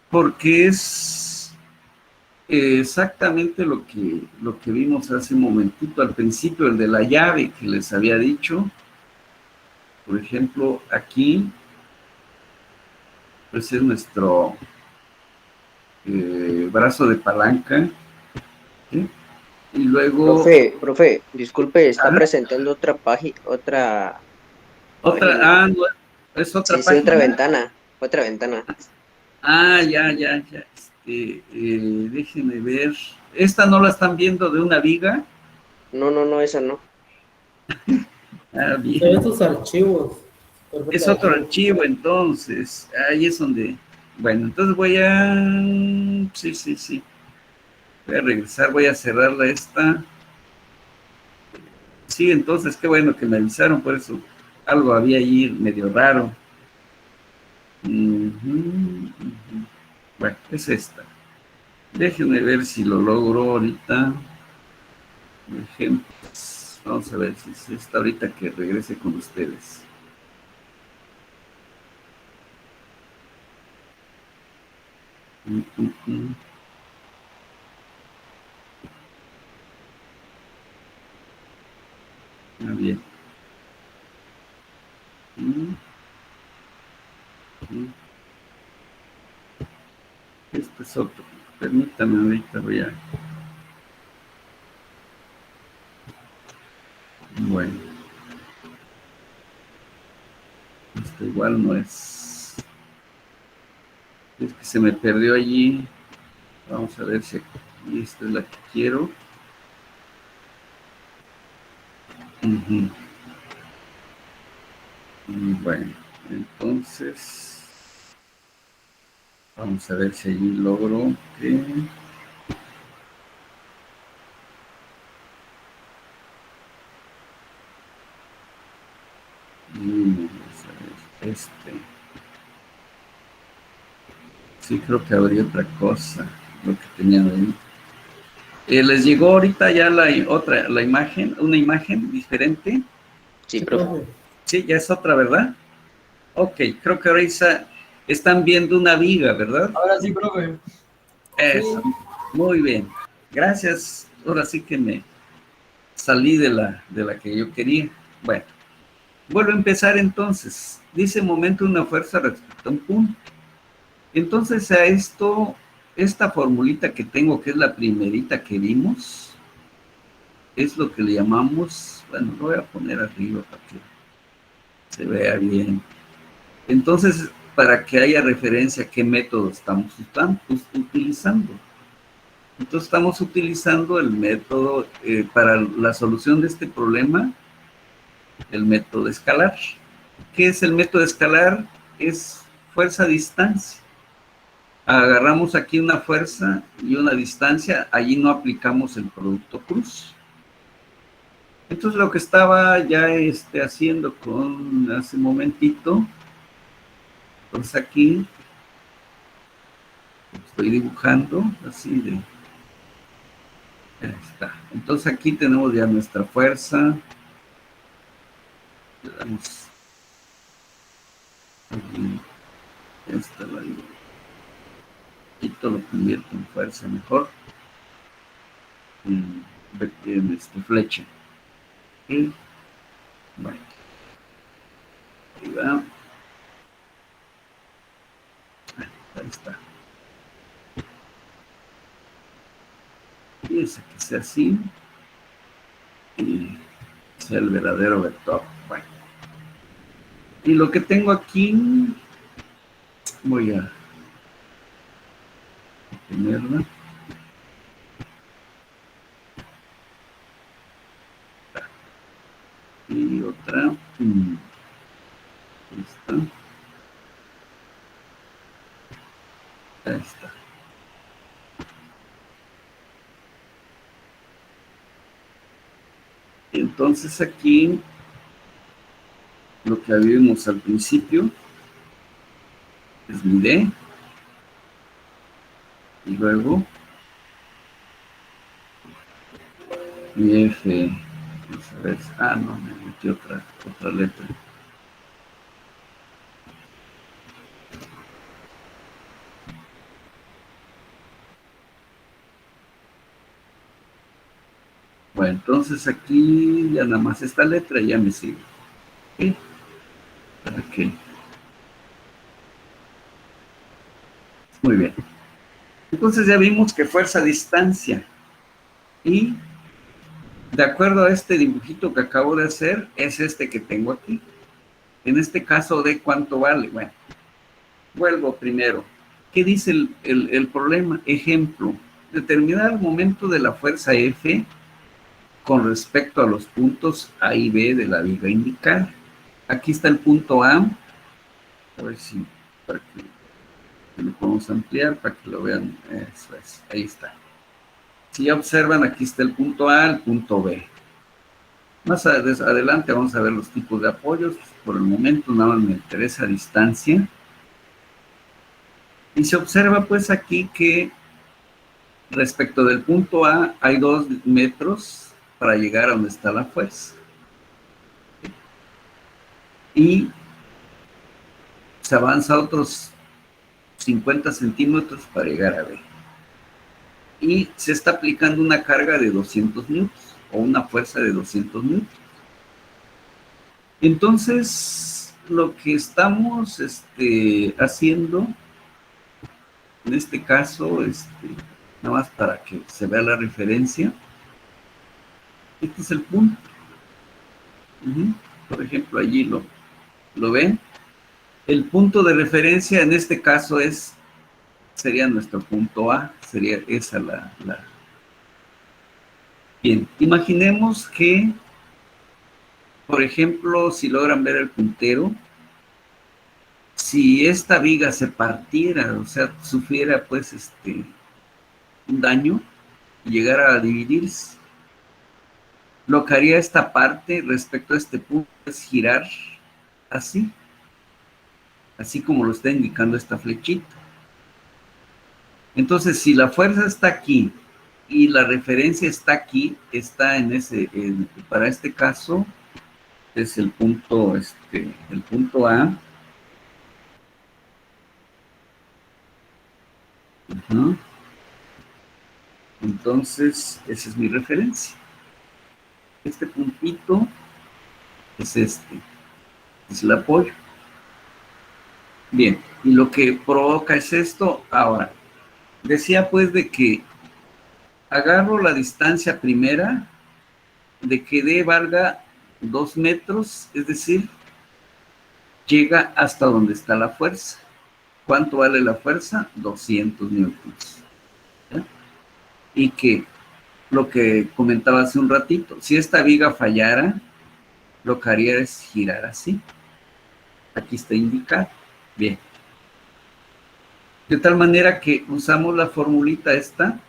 Porque es exactamente lo que vimos hace un momentito al principio, el de la llave que les había dicho. Por ejemplo, aquí, pues es nuestro brazo de palanca, ¿sí? Y luego... Profe, disculpe, está presentando otra página, otra página. No, es otra Sí, página. otra ventana. Ya. Déjenme ver. ¿Esta no la están viendo de una viga? No, esa no. Bien. Son estos archivos. Es otro archivo, entonces. Ahí es donde... Bueno, entonces voy a... Sí. Voy a regresar, voy a cerrarla esta. Sí, entonces, qué bueno que me avisaron, por eso algo había ahí medio raro. Bueno, es esta. Déjenme ver si lo logro ahorita. Ejemplos. Vamos a ver si es esta ahorita que regrese con ustedes. Bien. Este es otro. Permítame, ahorita voy a... Bueno. Esto igual no es... Es que se me perdió allí. Vamos a ver si aquí esta es la que quiero. Bueno, entonces... Vamos a ver si allí logro que... Vamos a ver, Sí, creo que habría otra cosa, lo que tenían ahí. ¿Les llegó ahorita ya la imagen, una imagen diferente? Sí, profe. Sí, ya es otra, ¿verdad? Ok, creo que ahora están viendo una viga, ¿verdad? Ahora sí, profe. Eso, muy bien. Gracias. Ahora sí que me salí de la que yo quería. Bueno, vuelvo a empezar entonces. Dice momento una fuerza respecto a un punto. Entonces a esta formulita que tengo, que es la primerita que vimos, es lo que le llamamos, bueno, lo voy a poner arriba para que se vea bien. Entonces, para que haya referencia a qué método estamos utilizando. Entonces estamos utilizando el método para la solución de este problema, el método escalar. ¿Qué es el método escalar? Es fuerza a distancia. Agarramos aquí una fuerza y una distancia, allí no aplicamos el producto cruz. Entonces lo que estaba ya haciendo hace un momentito, pues aquí estoy dibujando así de... Ahí está. Entonces aquí tenemos ya nuestra fuerza. Le damos aquí, esta la digo. Lo convierto en fuerza mejor. En flecha. Y bueno. Ahí va. Ahí está. Fíjense que sea así y sea el verdadero vector. Bueno, y lo que tengo aquí, voy a ponerla. Y otra. Ahí está. Ahí está. Entonces aquí lo que vimos al principio es mi D y luego mi F. Vamos a ver. Ah, no, me metí otra letra. Bueno, entonces aquí ya nada más esta letra ya me sigue. ¿Ok? ¿Para qué? Muy bien. Entonces ya vimos que fuerza-distancia. Y de acuerdo a este dibujito que acabo de hacer, es este que tengo aquí. En este caso, ¿de cuánto vale? Bueno, vuelvo primero. ¿Qué dice el problema? Ejemplo, determinar el momento de la fuerza F con respecto a los puntos A y B de la viga indicada. Aquí está el punto A. A ver si para que lo podemos ampliar para que lo vean. Eso es, ahí está. Si ya observan, aquí está el punto A, el punto B. Más adelante vamos a ver los tipos de apoyos. Por el momento nada más me interesa distancia. Y se observa pues aquí que respecto del punto A hay 2 metros para llegar a donde está la fuerza. Y se avanza otros 50 centímetros para llegar a B. Y se está aplicando una carga de 200 newtons o una fuerza de 200 newtons. Entonces, lo que estamos haciendo, en este caso, nada más para que se vea la referencia, este es el punto. Por ejemplo, allí lo ven. El punto de referencia en este caso sería nuestro punto A, sería esa la. Bien, imaginemos que, por ejemplo, si logran ver el puntero, si esta viga se partiera, o sea, sufriera pues un daño y llegara a dividirse, lo que haría esta parte respecto a este punto es girar así como lo está indicando esta flechita. Entonces, si la fuerza está aquí y la referencia está aquí, está para este caso, es el punto A. Entonces, esa es mi referencia. Este puntito es es el apoyo. Bien, y lo que provoca es esto. Ahora, decía pues de que agarro la distancia primera, de que D valga 2 metros, es decir, llega hasta donde está la fuerza. ¿Cuánto vale la fuerza? 200 newtons. ¿Ya? Y que lo que comentaba hace un ratito, si esta viga fallara, lo que haría es girar así. Aquí está indicado. Bien. De tal manera que usamos la formulita esta,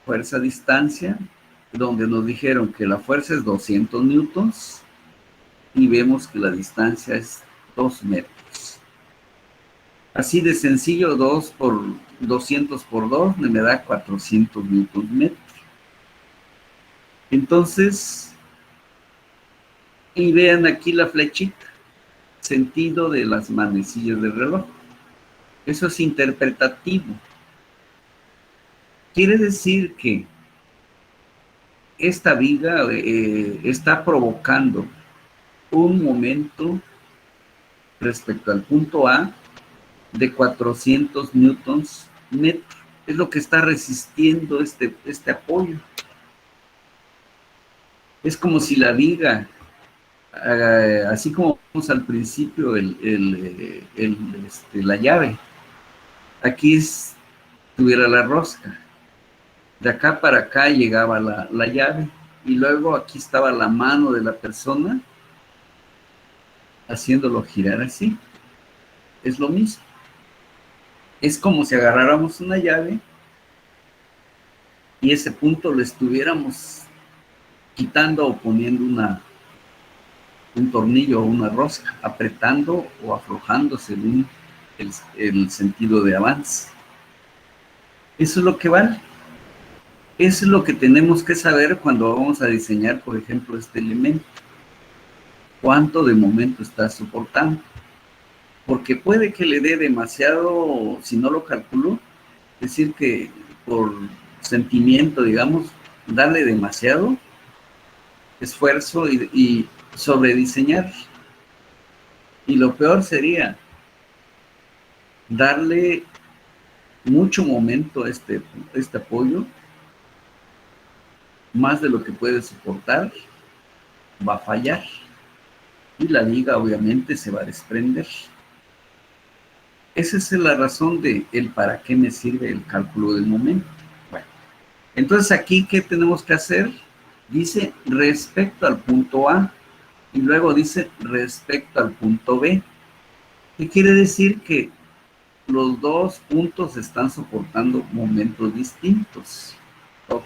fuerza-distancia, donde nos dijeron que la fuerza es 200 newtons y vemos que la distancia es 2 metros. Así de sencillo, 200 por 2 me da 400 newtons metros. Entonces, y vean aquí la flechita, sentido de las manecillas del reloj. Eso es interpretativo. Quiere decir que esta viga está provocando un momento respecto al punto A de 400 newtons metro. es lo que está resistiendo este apoyo. Es como si la viga, así como vimos al principio la llave, aquí tuviera la rosca, de acá para acá llegaba la llave, y luego aquí estaba la mano de la persona haciéndolo girar así. Es lo mismo. Es como si agarráramos una llave y ese punto lo estuviéramos quitando o poniendo un tornillo o una rosca, apretando o aflojando según el sentido de avance. Eso es lo que vale. Eso es lo que tenemos que saber cuando vamos a diseñar, por ejemplo, este elemento. ¿Cuánto de momento está soportando? Porque puede que le dé demasiado, si no lo calculo, es decir, que por sentimiento, digamos, darle demasiado esfuerzo y sobrediseñar. Y lo peor sería darle mucho momento a este apoyo, más de lo que puede soportar, va a fallar. Y la liga obviamente se va a desprender. Esa es la razón de el para qué me sirve el cálculo del momento. Bueno, entonces aquí, ¿qué tenemos que hacer? Dice respecto al punto A y luego dice respecto al punto B. ¿Qué quiere decir? Que los dos puntos están soportando momentos distintos. Ok.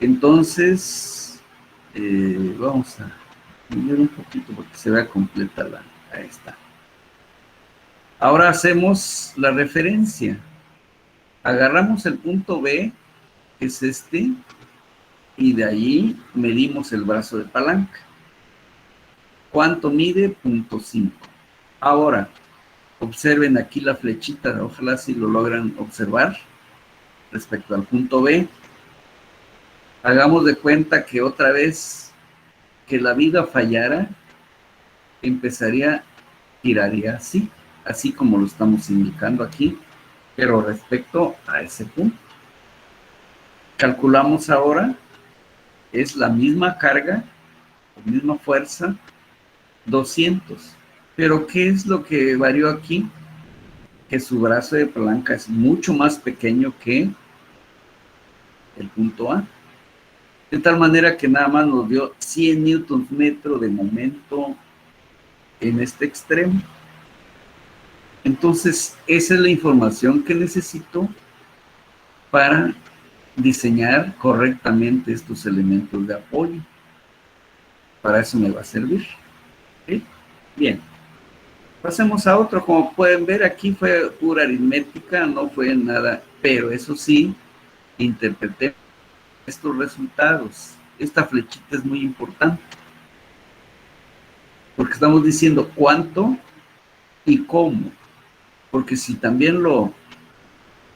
Entonces, vamos a mirar un poquito porque se vea completa ahí está. Ahora hacemos la referencia. Agarramos el punto B, que es este, y de ahí medimos el brazo de palanca. ¿Cuánto mide? 0.5. Ahora, observen aquí la flechita, ojalá si lo logran observar, respecto al punto B. Hagamos de cuenta que otra vez que la viga fallara, giraría así como lo estamos indicando aquí, pero respecto a ese punto. Calculamos ahora, es la misma carga, la misma fuerza, 200. Pero ¿qué es lo que varió aquí? Que su brazo de palanca es mucho más pequeño que el punto A. De tal manera que nada más nos dio 100 newtons metro de momento en este extremo. Entonces, esa es la información que necesito para diseñar correctamente estos elementos de apoyo. Para eso me va a servir. ¿Sí? Bien. Pasemos a otro. Como pueden ver, aquí fue pura aritmética, no fue nada, pero eso sí, interpreté estos resultados. Esta flechita es muy importante, porque estamos diciendo cuánto y cómo, porque si también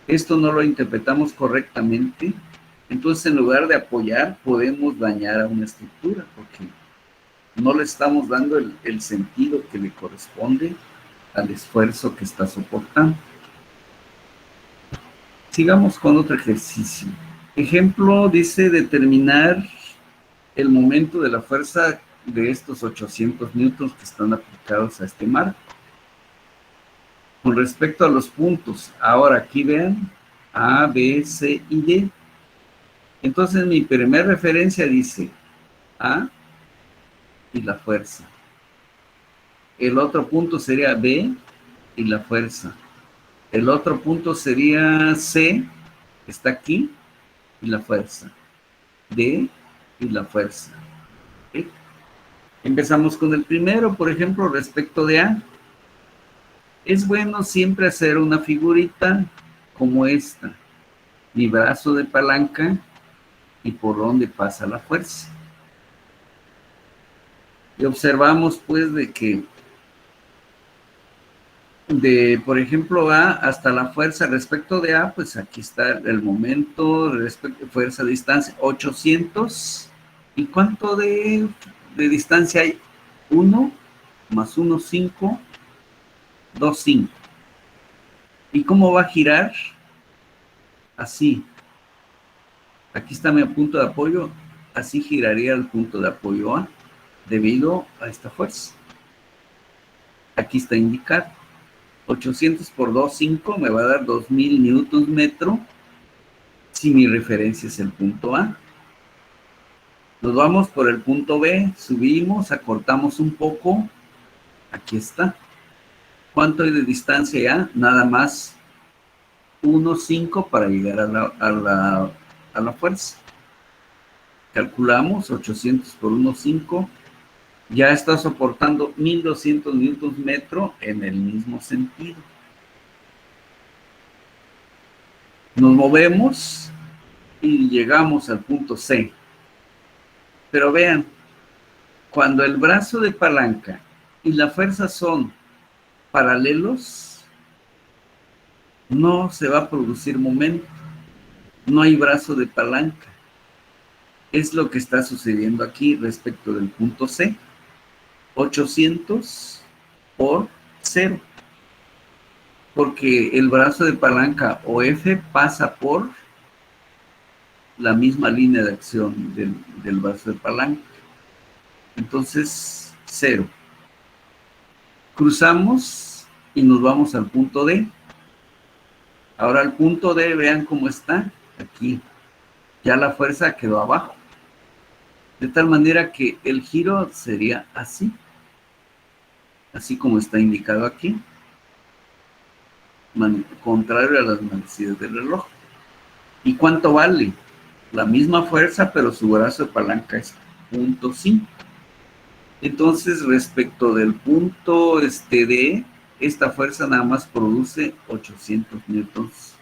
esto no lo interpretamos correctamente, entonces en lugar de apoyar, podemos dañar a una estructura, porque no le estamos dando el sentido que le corresponde al esfuerzo que está soportando. Sigamos con otro ejercicio. Ejemplo, dice determinar el momento de la fuerza de estos 800 newtons que están aplicados a este marco. Con respecto a los puntos, ahora aquí vean, A, B, C y D. Entonces mi primera referencia dice A y la fuerza. El otro punto sería B y la fuerza. El otro punto sería C, está aquí, y la fuerza. D y la fuerza. ¿Okay? Empezamos con el primero, por ejemplo, respecto de A. Es bueno siempre hacer una figurita como esta. Mi brazo de palanca y por donde pasa la fuerza. Y observamos pues de que por ejemplo, A hasta la fuerza respecto de A, pues aquí está el momento, fuerza, distancia, 800. ¿Y cuánto de distancia hay? 1 más 1, 5, 2, 5. ¿Y cómo va a girar? así. Aquí está mi punto de apoyo, así giraría el punto de apoyo A, debido a esta fuerza. Aquí está indicado. 800 por 2, 5, me va a dar 2000 newtons metro, si mi referencia es el punto A. Nos vamos por el punto B, subimos, acortamos un poco, aquí está. ¿Cuánto hay de distancia ya? Nada más 1,5 para llegar a la fuerza. Calculamos 800 por 1,5, ya está soportando 1200 newtons metro en el mismo sentido. Nos movemos y llegamos al punto C. Pero vean, cuando el brazo de palanca y la fuerza son paralelos, no se va a producir momento, no hay brazo de palanca. Es lo que está sucediendo aquí respecto del punto C. 800 por 0. Porque el brazo de palanca o F pasa por la misma línea de acción del brazo de palanca. Entonces, 0. Cruzamos y nos vamos al punto D. Ahora el punto D, vean cómo está aquí. Ya la fuerza quedó abajo. De tal manera que el giro sería así. Así como está indicado aquí. Contrario a las manecillas del reloj. ¿Y cuánto vale? La misma fuerza, pero su brazo de palanca es 0.5. Entonces, respecto del punto D, esta fuerza nada más produce 800 newtons.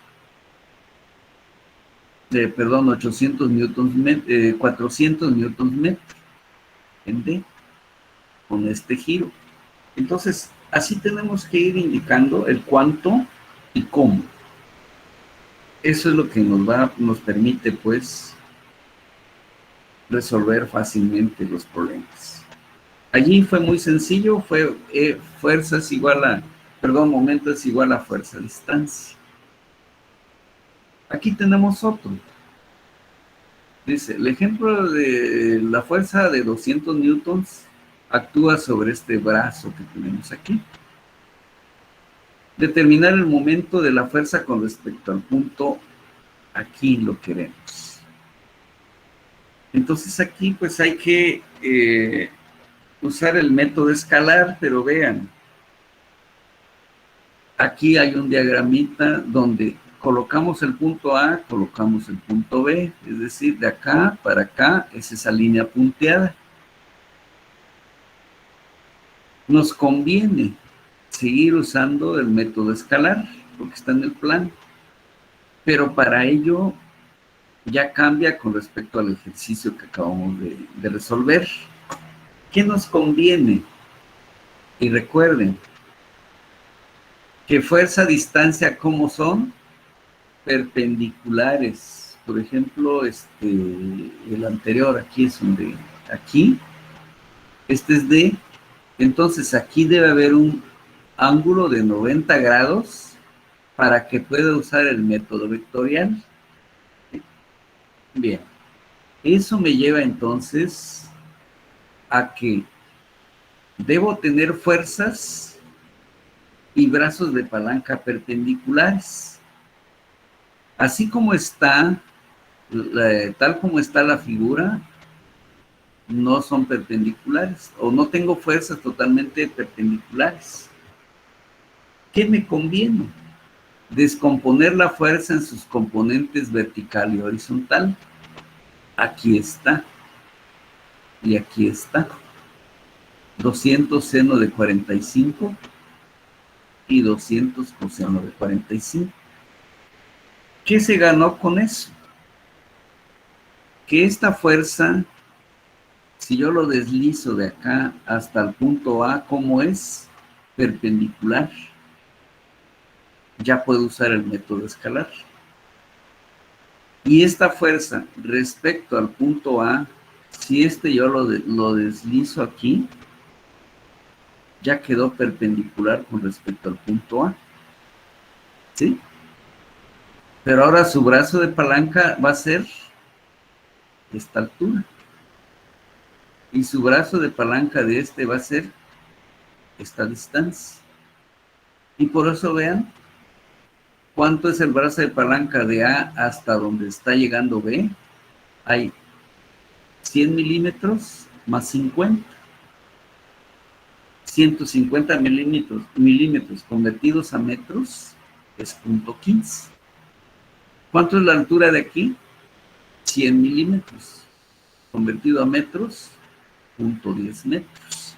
800 newtons, 400 newtons metro en D, con este giro. Entonces, así tenemos que ir indicando el cuánto y cómo. Eso es lo que nos permite, pues, resolver fácilmente los problemas. Allí fue muy sencillo, fue fuerza es igual a, momento es igual a fuerza a distancia. Aquí tenemos otro. Dice, el ejemplo de la fuerza de 200 newtons actúa sobre este brazo que tenemos aquí. Determinar el momento de la fuerza con respecto al punto, aquí lo queremos. Entonces aquí pues hay que usar el método escalar, pero vean, aquí hay un diagramita donde colocamos el punto A, colocamos el punto B, es decir, de acá para acá es esa línea punteada. Nos conviene seguir usando el método escalar, porque está en el plan, pero para ello ya cambia con respecto al ejercicio que acabamos de resolver. ¿Qué nos conviene? Y recuerden que fuerza, distancia, ¿cómo son? Perpendiculares. Por ejemplo, el anterior, aquí es donde, aquí, este es D, entonces aquí debe haber un ángulo de 90 grados para que pueda usar el método vectorial. Bien, eso me lleva entonces a que debo tener fuerzas y brazos de palanca perpendiculares. Así como está, tal como está la figura, no son perpendiculares, o no tengo fuerzas totalmente perpendiculares. ¿Qué me conviene? Descomponer la fuerza en sus componentes vertical y horizontal. Aquí está. Y aquí está. 200 seno de 45 y 200 coseno de 45. ¿Qué se ganó con eso? Que esta fuerza, si yo lo deslizo de acá hasta el punto A, ¿cómo es? Perpendicular. Ya puedo usar el método escalar. Y esta fuerza respecto al punto A, si yo lo deslizo aquí, ya quedó perpendicular con respecto al punto A. ¿Sí? Pero ahora su brazo de palanca va a ser esta altura. Y su brazo de palanca de este va a ser esta distancia. Y por eso vean cuánto es el brazo de palanca de A hasta donde está llegando B. Hay 100 milímetros más 50. 150 milímetros convertidos a metros es 0.15. ¿Cuánto es la altura de aquí? 100 milímetros. Convertido a metros, 0.10 metros.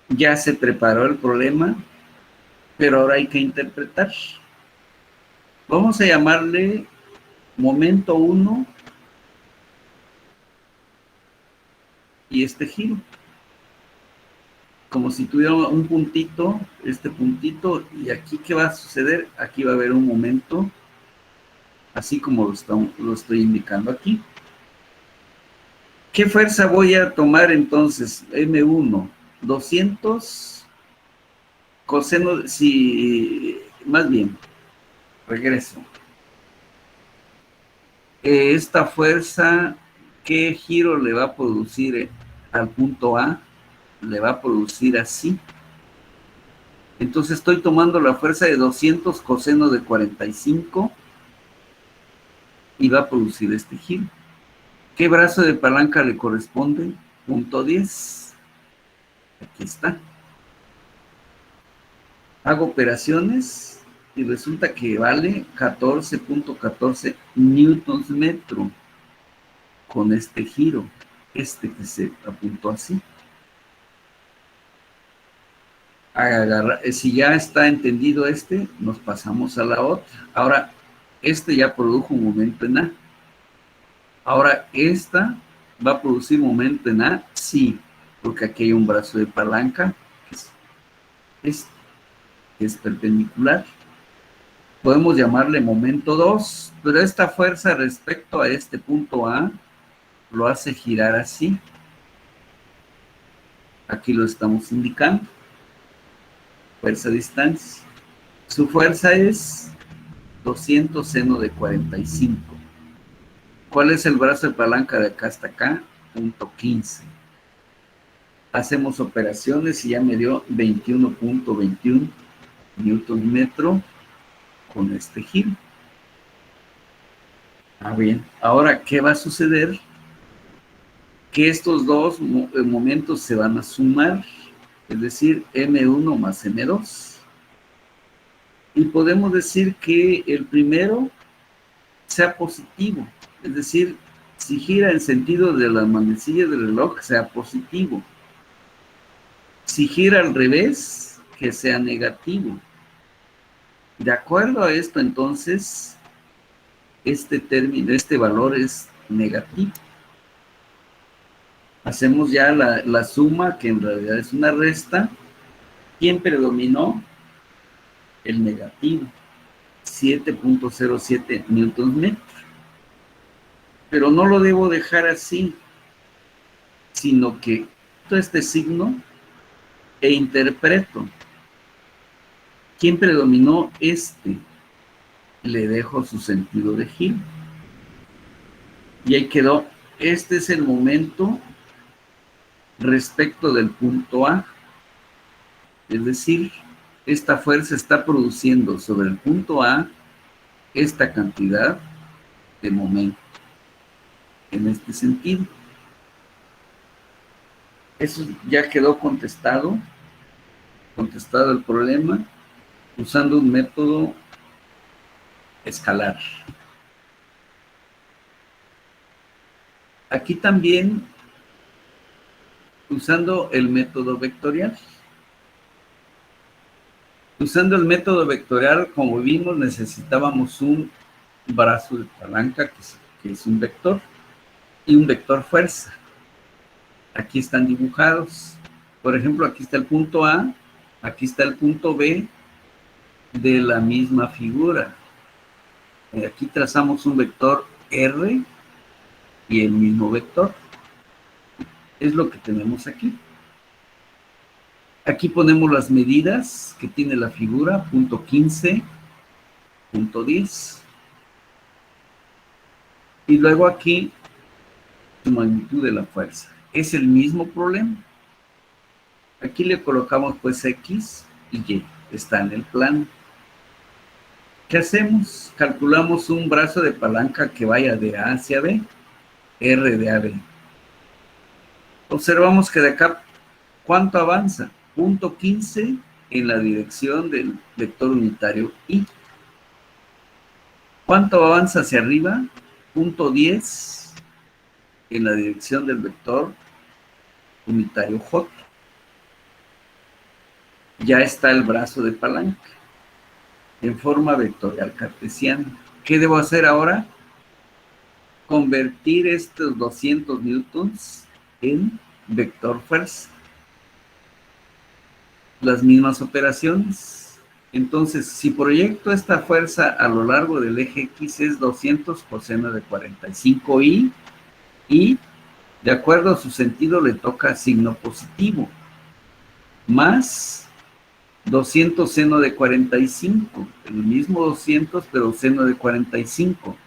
Ya se preparó el problema, pero ahora hay que interpretar. Vamos a llamarle momento 1 y este giro. Como si tuviera un puntito, este puntito, y aquí ¿qué va a suceder? Aquí va a haber un momento, así como lo estoy indicando aquí. ¿Qué fuerza voy a tomar entonces? M1, 200 coseno, más bien, regreso. Esta fuerza, ¿qué giro le va a producir al punto A? Le va a producir así. Entonces estoy tomando la fuerza de 200 coseno de 45 y va a producir este giro. ¿Qué brazo de palanca le corresponde? 0.10. Aquí está. Hago operaciones y resulta que vale 14.14 newtons metro con este giro, que se apuntó así. Si ya está entendido nos pasamos a la otra. Ahora, ya produjo un momento en A. Ahora, esta va a producir momento en A, sí, porque aquí hay un brazo de palanca, que es perpendicular. Podemos llamarle momento 2, pero esta fuerza respecto a este punto A lo hace girar así. Aquí lo estamos indicando. Fuerza-distancia. Su fuerza es 200 seno de 45. ¿Cuál es el brazo de palanca de acá hasta acá? 0.15. Hacemos operaciones y ya me dio 21.21 newton metro con este giro. Bien, ahora, ¿qué va a suceder? Que estos dos momentos se van a sumar, es decir, M1 más M2. Y podemos decir que el primero sea positivo, es decir, si gira en sentido de la manecilla del reloj, sea positivo. Si gira al revés, que sea negativo. De acuerdo a esto, entonces, este valor es negativo. Hacemos ya la suma, que en realidad es una resta. ¿Quién predominó? El negativo, 7.07 newtons metro. Pero no lo debo dejar así, sino que quito este signo e interpreto. ¿Quién predominó? Le dejo su sentido de giro. Y ahí quedó. Este es el momento respecto del punto A. Es decir, esta fuerza está produciendo sobre el punto A esta cantidad de momento. En este sentido. Eso ya quedó contestado el problema, usando un método escalar. Aquí también, usando el método vectorial. Usando el método vectorial, como vimos, necesitábamos un brazo de palanca, que es un vector, y un vector fuerza. Aquí están dibujados. Por ejemplo, aquí está el punto A, aquí está el punto B de la misma figura. Aquí trazamos un vector R y el mismo vector. Es lo que tenemos aquí. Aquí ponemos las medidas que tiene la figura, punto 15, punto 10. Y luego aquí, su magnitud de la fuerza. Es el mismo problema. Aquí le colocamos pues X y Y. Está en el plano. ¿Qué hacemos? Calculamos un brazo de palanca que vaya de A hacia B, R de A a B. Observamos que de acá, ¿cuánto avanza? Punto 15 en la dirección del vector unitario I. ¿Cuánto avanza hacia arriba? Punto 10 en la dirección del vector unitario J. Ya está el brazo de palanca en forma vectorial cartesiana. ¿Qué debo hacer ahora? Convertir estos 200 newtons en vector fuerza. Las mismas operaciones. Entonces, si proyecto esta fuerza a lo largo del eje X es 200 coseno de 45i, y de acuerdo a su sentido le toca signo positivo, más 200 seno de 45, el mismo 200, pero seno de 45.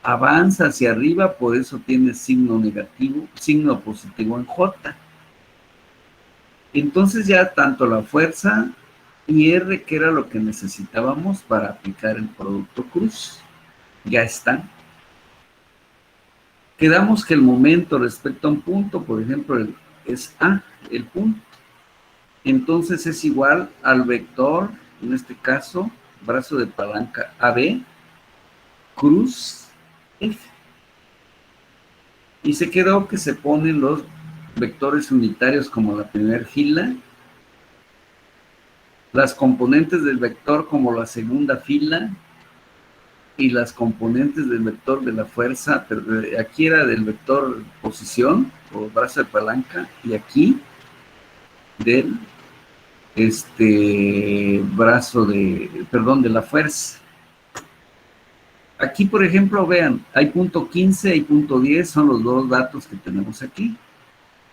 Avanza hacia arriba, por eso tiene signo negativo, signo positivo en J. Entonces ya tanto la fuerza y R, que era lo que necesitábamos para aplicar el producto cruz, ya están. Quedamos que el momento respecto a un punto, por ejemplo, es A, el punto. Entonces es igual al vector, en este caso, brazo de palanca AB, cruz F. Y se quedó que se ponen los vectores unitarios como la primera fila, las componentes del vector como la segunda fila, y las componentes del vector de la fuerza, pero aquí era del vector posición, o brazo de palanca, y aquí del brazo de, perdón, de la fuerza. Aquí, por ejemplo, vean, hay punto 15 y punto 10, son los dos datos que tenemos aquí.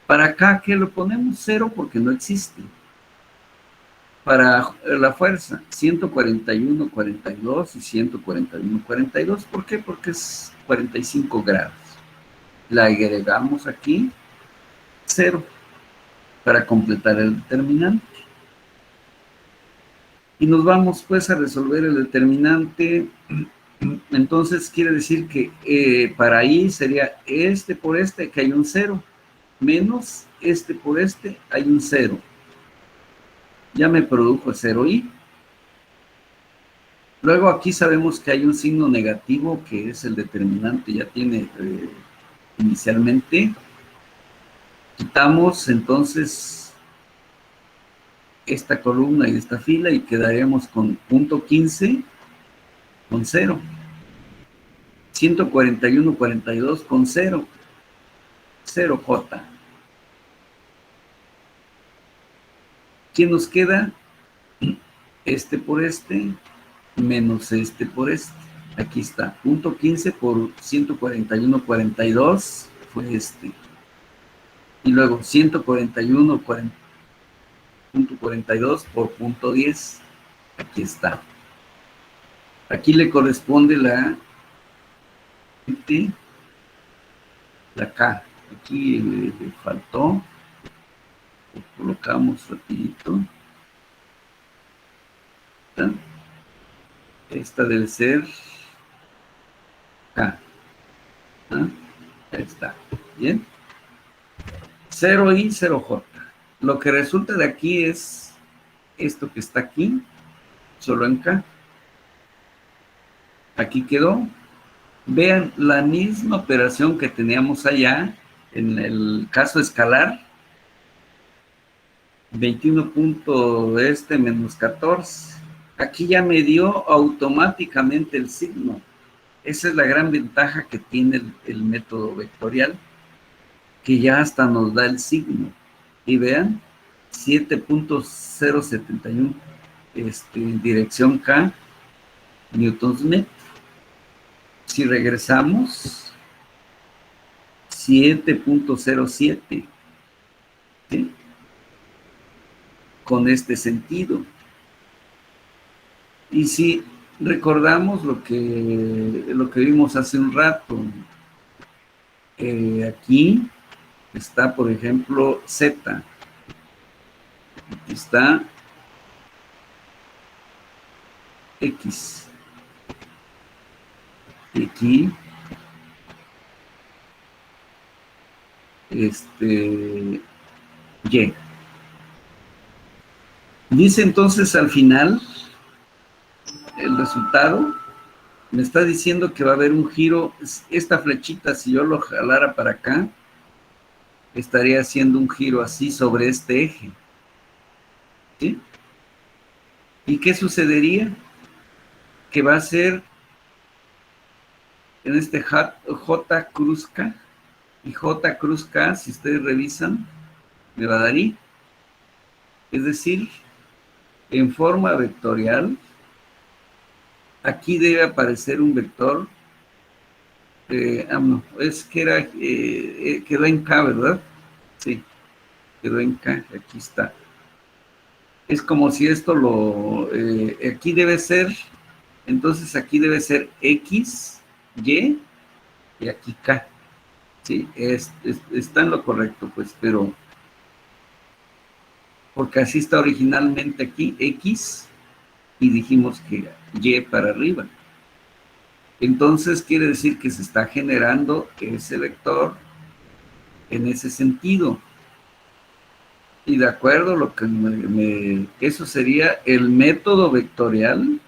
Para acá, ¿qué lo ponemos? 0 porque no existe. Para la fuerza, 141,42 y 141,42. ¿Por qué? Porque es 45 grados. La agregamos aquí, 0, para completar el determinante. Y nos vamos pues a resolver el determinante. Entonces quiere decir que para ahí sería este por este, que hay un 0, menos este por este, hay un 0. Ya me produjo 0i. Luego aquí sabemos que hay un signo negativo, que es el determinante, ya tiene inicialmente. Quitamos entonces esta columna y esta fila y quedaríamos con punto 15 con 0. 141,42 con 0. 0J. ¿Qué nos queda? Este por este, menos este por este. Aquí está, punto 15 por 141,42 fue este. Y luego 141,42 por punto 10. Aquí está. Aquí le corresponde la K. Aquí le faltó. Lo colocamos rapidito. Esta debe ser K. Ahí está. Bien. 0i, 0j. Lo que resulta de aquí es esto que está aquí, solo en K. Aquí quedó. Vean la misma operación que teníamos allá en el caso escalar. 21 punto menos 14. Aquí ya me dio automáticamente el signo. Esa es la gran ventaja que tiene el método vectorial, que ya hasta nos da el signo. Y vean, 7.071 en dirección K, newtons metro. Si regresamos, 7.07, ¿sí? Con este sentido. Y si recordamos lo que vimos hace un rato. Aquí está, por ejemplo, Z. Aquí está X. Y aquí Y. Dice entonces al final, el resultado me está diciendo que va a haber un giro. Esta flechita, si yo lo jalara para acá, estaría haciendo un giro así sobre este eje. ¿Sí? ¿Y qué sucedería? Que va a ser en este J cruz K, y J cruz K, si ustedes revisan, me va a dar I. Es decir, en forma vectorial, aquí debe aparecer un vector. No, es que era, quedó en K, ¿verdad? Sí, quedó en K, aquí está. Es como si esto aquí debe ser, entonces aquí debe ser X, Y, y aquí K. Sí, está en lo correcto, pues, pero porque así está originalmente aquí, X, y dijimos que Y para arriba. Entonces quiere decir que se está generando ese vector en ese sentido. Y de acuerdo a lo que eso sería el método vectorial.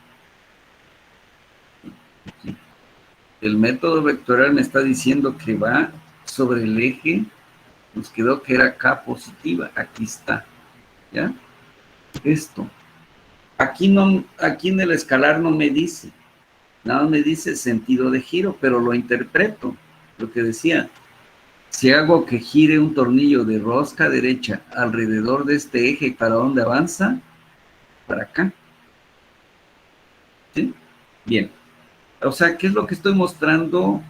El método vectorial me está diciendo que va sobre el eje. Nos quedó que era K positiva. Aquí está. ¿Ya? Esto. Aquí en el escalar no me dice. Nada me dice sentido de giro, pero lo interpreto. Lo que decía. Si hago que gire un tornillo de rosca derecha alrededor de este eje, ¿para dónde avanza? Para acá. ¿Sí? Bien. O sea, ¿qué es lo que estoy mostrando?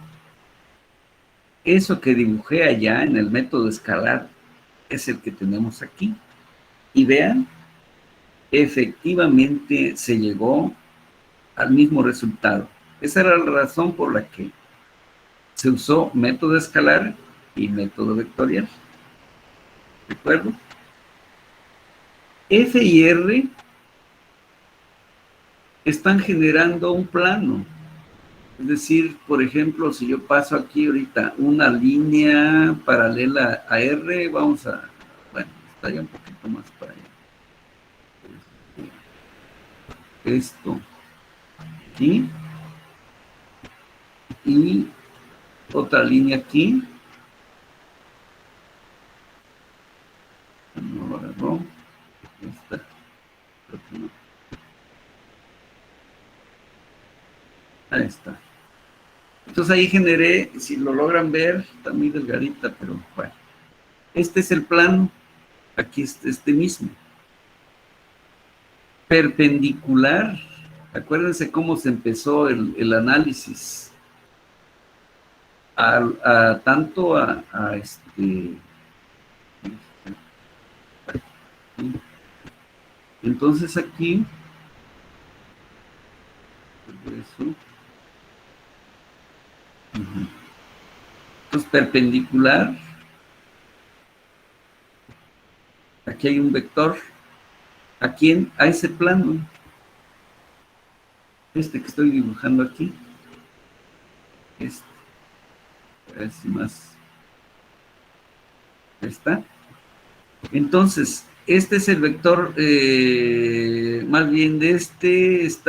Eso que dibujé allá en el método escalar es el que tenemos aquí. Y vean, efectivamente se llegó al mismo resultado. Esa era la razón por la que se usó método escalar y método vectorial. ¿De acuerdo? F y R están generando un plano. Es decir, por ejemplo, si yo paso aquí ahorita una línea paralela a R, vamos a, bueno, estaría un poquito más para allá. Esto aquí y otra línea aquí. No lo agarró. Esta. Ahí está. Entonces ahí generé, si lo logran ver, está muy delgadita, pero bueno. Este es el plano. Aquí está este mismo. Perpendicular. Acuérdense cómo se empezó el análisis. Tanto a entonces aquí eso. Entonces perpendicular, aquí hay un vector. ¿A quién? A ese plano, este que estoy dibujando aquí, a ver si más está. Entonces este es el vector, más bien de este es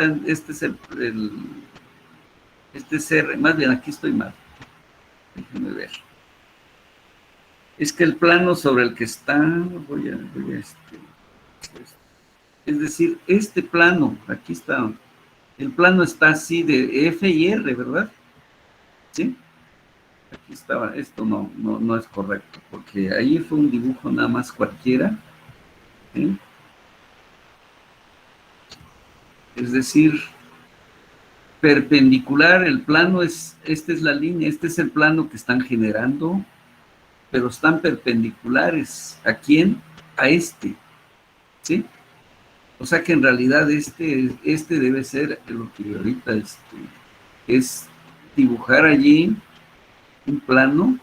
R, más bien aquí estoy mal, déjenme ver. Es que el plano sobre el que está, voy a es decir, este plano, aquí está, el plano está así de F y R, ¿verdad? ¿Sí? Aquí estaba, esto no es correcto, porque ahí fue un dibujo nada más cualquiera. ¿Sí? Es decir, perpendicular, el plano esta es la línea, este es el plano que están generando, pero están perpendiculares. ¿A quién? A este. ¿Sí? O sea que en realidad este debe ser lo que ahorita es dibujar allí un plano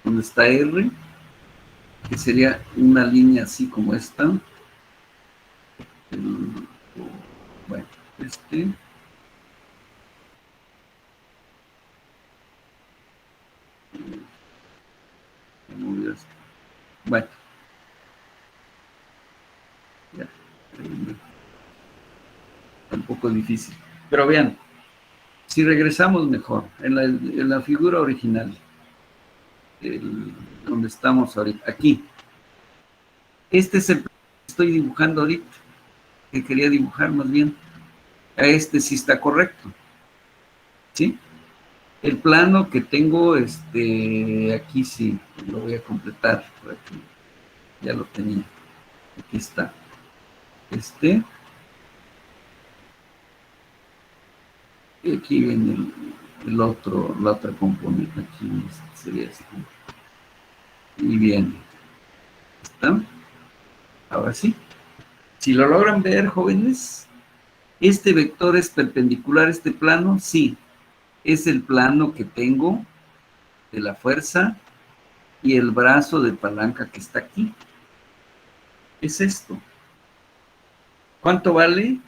donde está R, que sería una línea así como esta. Bueno, bueno, ya, un poco difícil, pero vean, si regresamos mejor, en la figura original, donde estamos ahorita, aquí, este es el que estoy dibujando ahorita, que quería dibujar más bien, a este sí está correcto, ¿sí? El plano que tengo, aquí sí, lo voy a completar, por aquí, ya lo tenía, aquí está, y aquí viene la otra componente, aquí sería esto, y bien, ¿está? Ahora sí, si lo logran ver, jóvenes, este vector es perpendicular a este plano, sí, es el plano que tengo de la fuerza y el brazo de palanca que está aquí. Es esto. ¿Cuánto vale?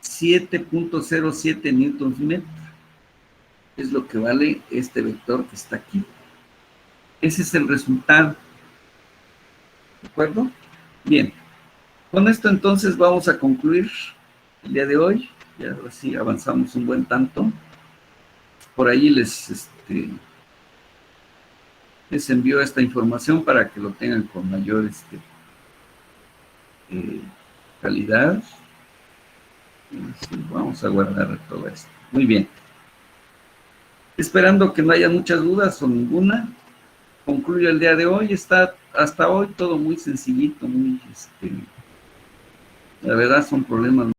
7.07 newtons metro. Es lo que vale este vector que está aquí. Ese es el resultado. ¿De acuerdo? Bien. Con esto entonces vamos a concluir el día de hoy. Ya ahora sí avanzamos un buen tanto. Por ahí les envío esta información para que lo tengan con mayor calidad. Vamos a guardar todo esto. Muy bien. Esperando que no haya muchas dudas o ninguna, concluyo el día de hoy. Está hasta hoy todo muy sencillito, muy, la verdad son problemas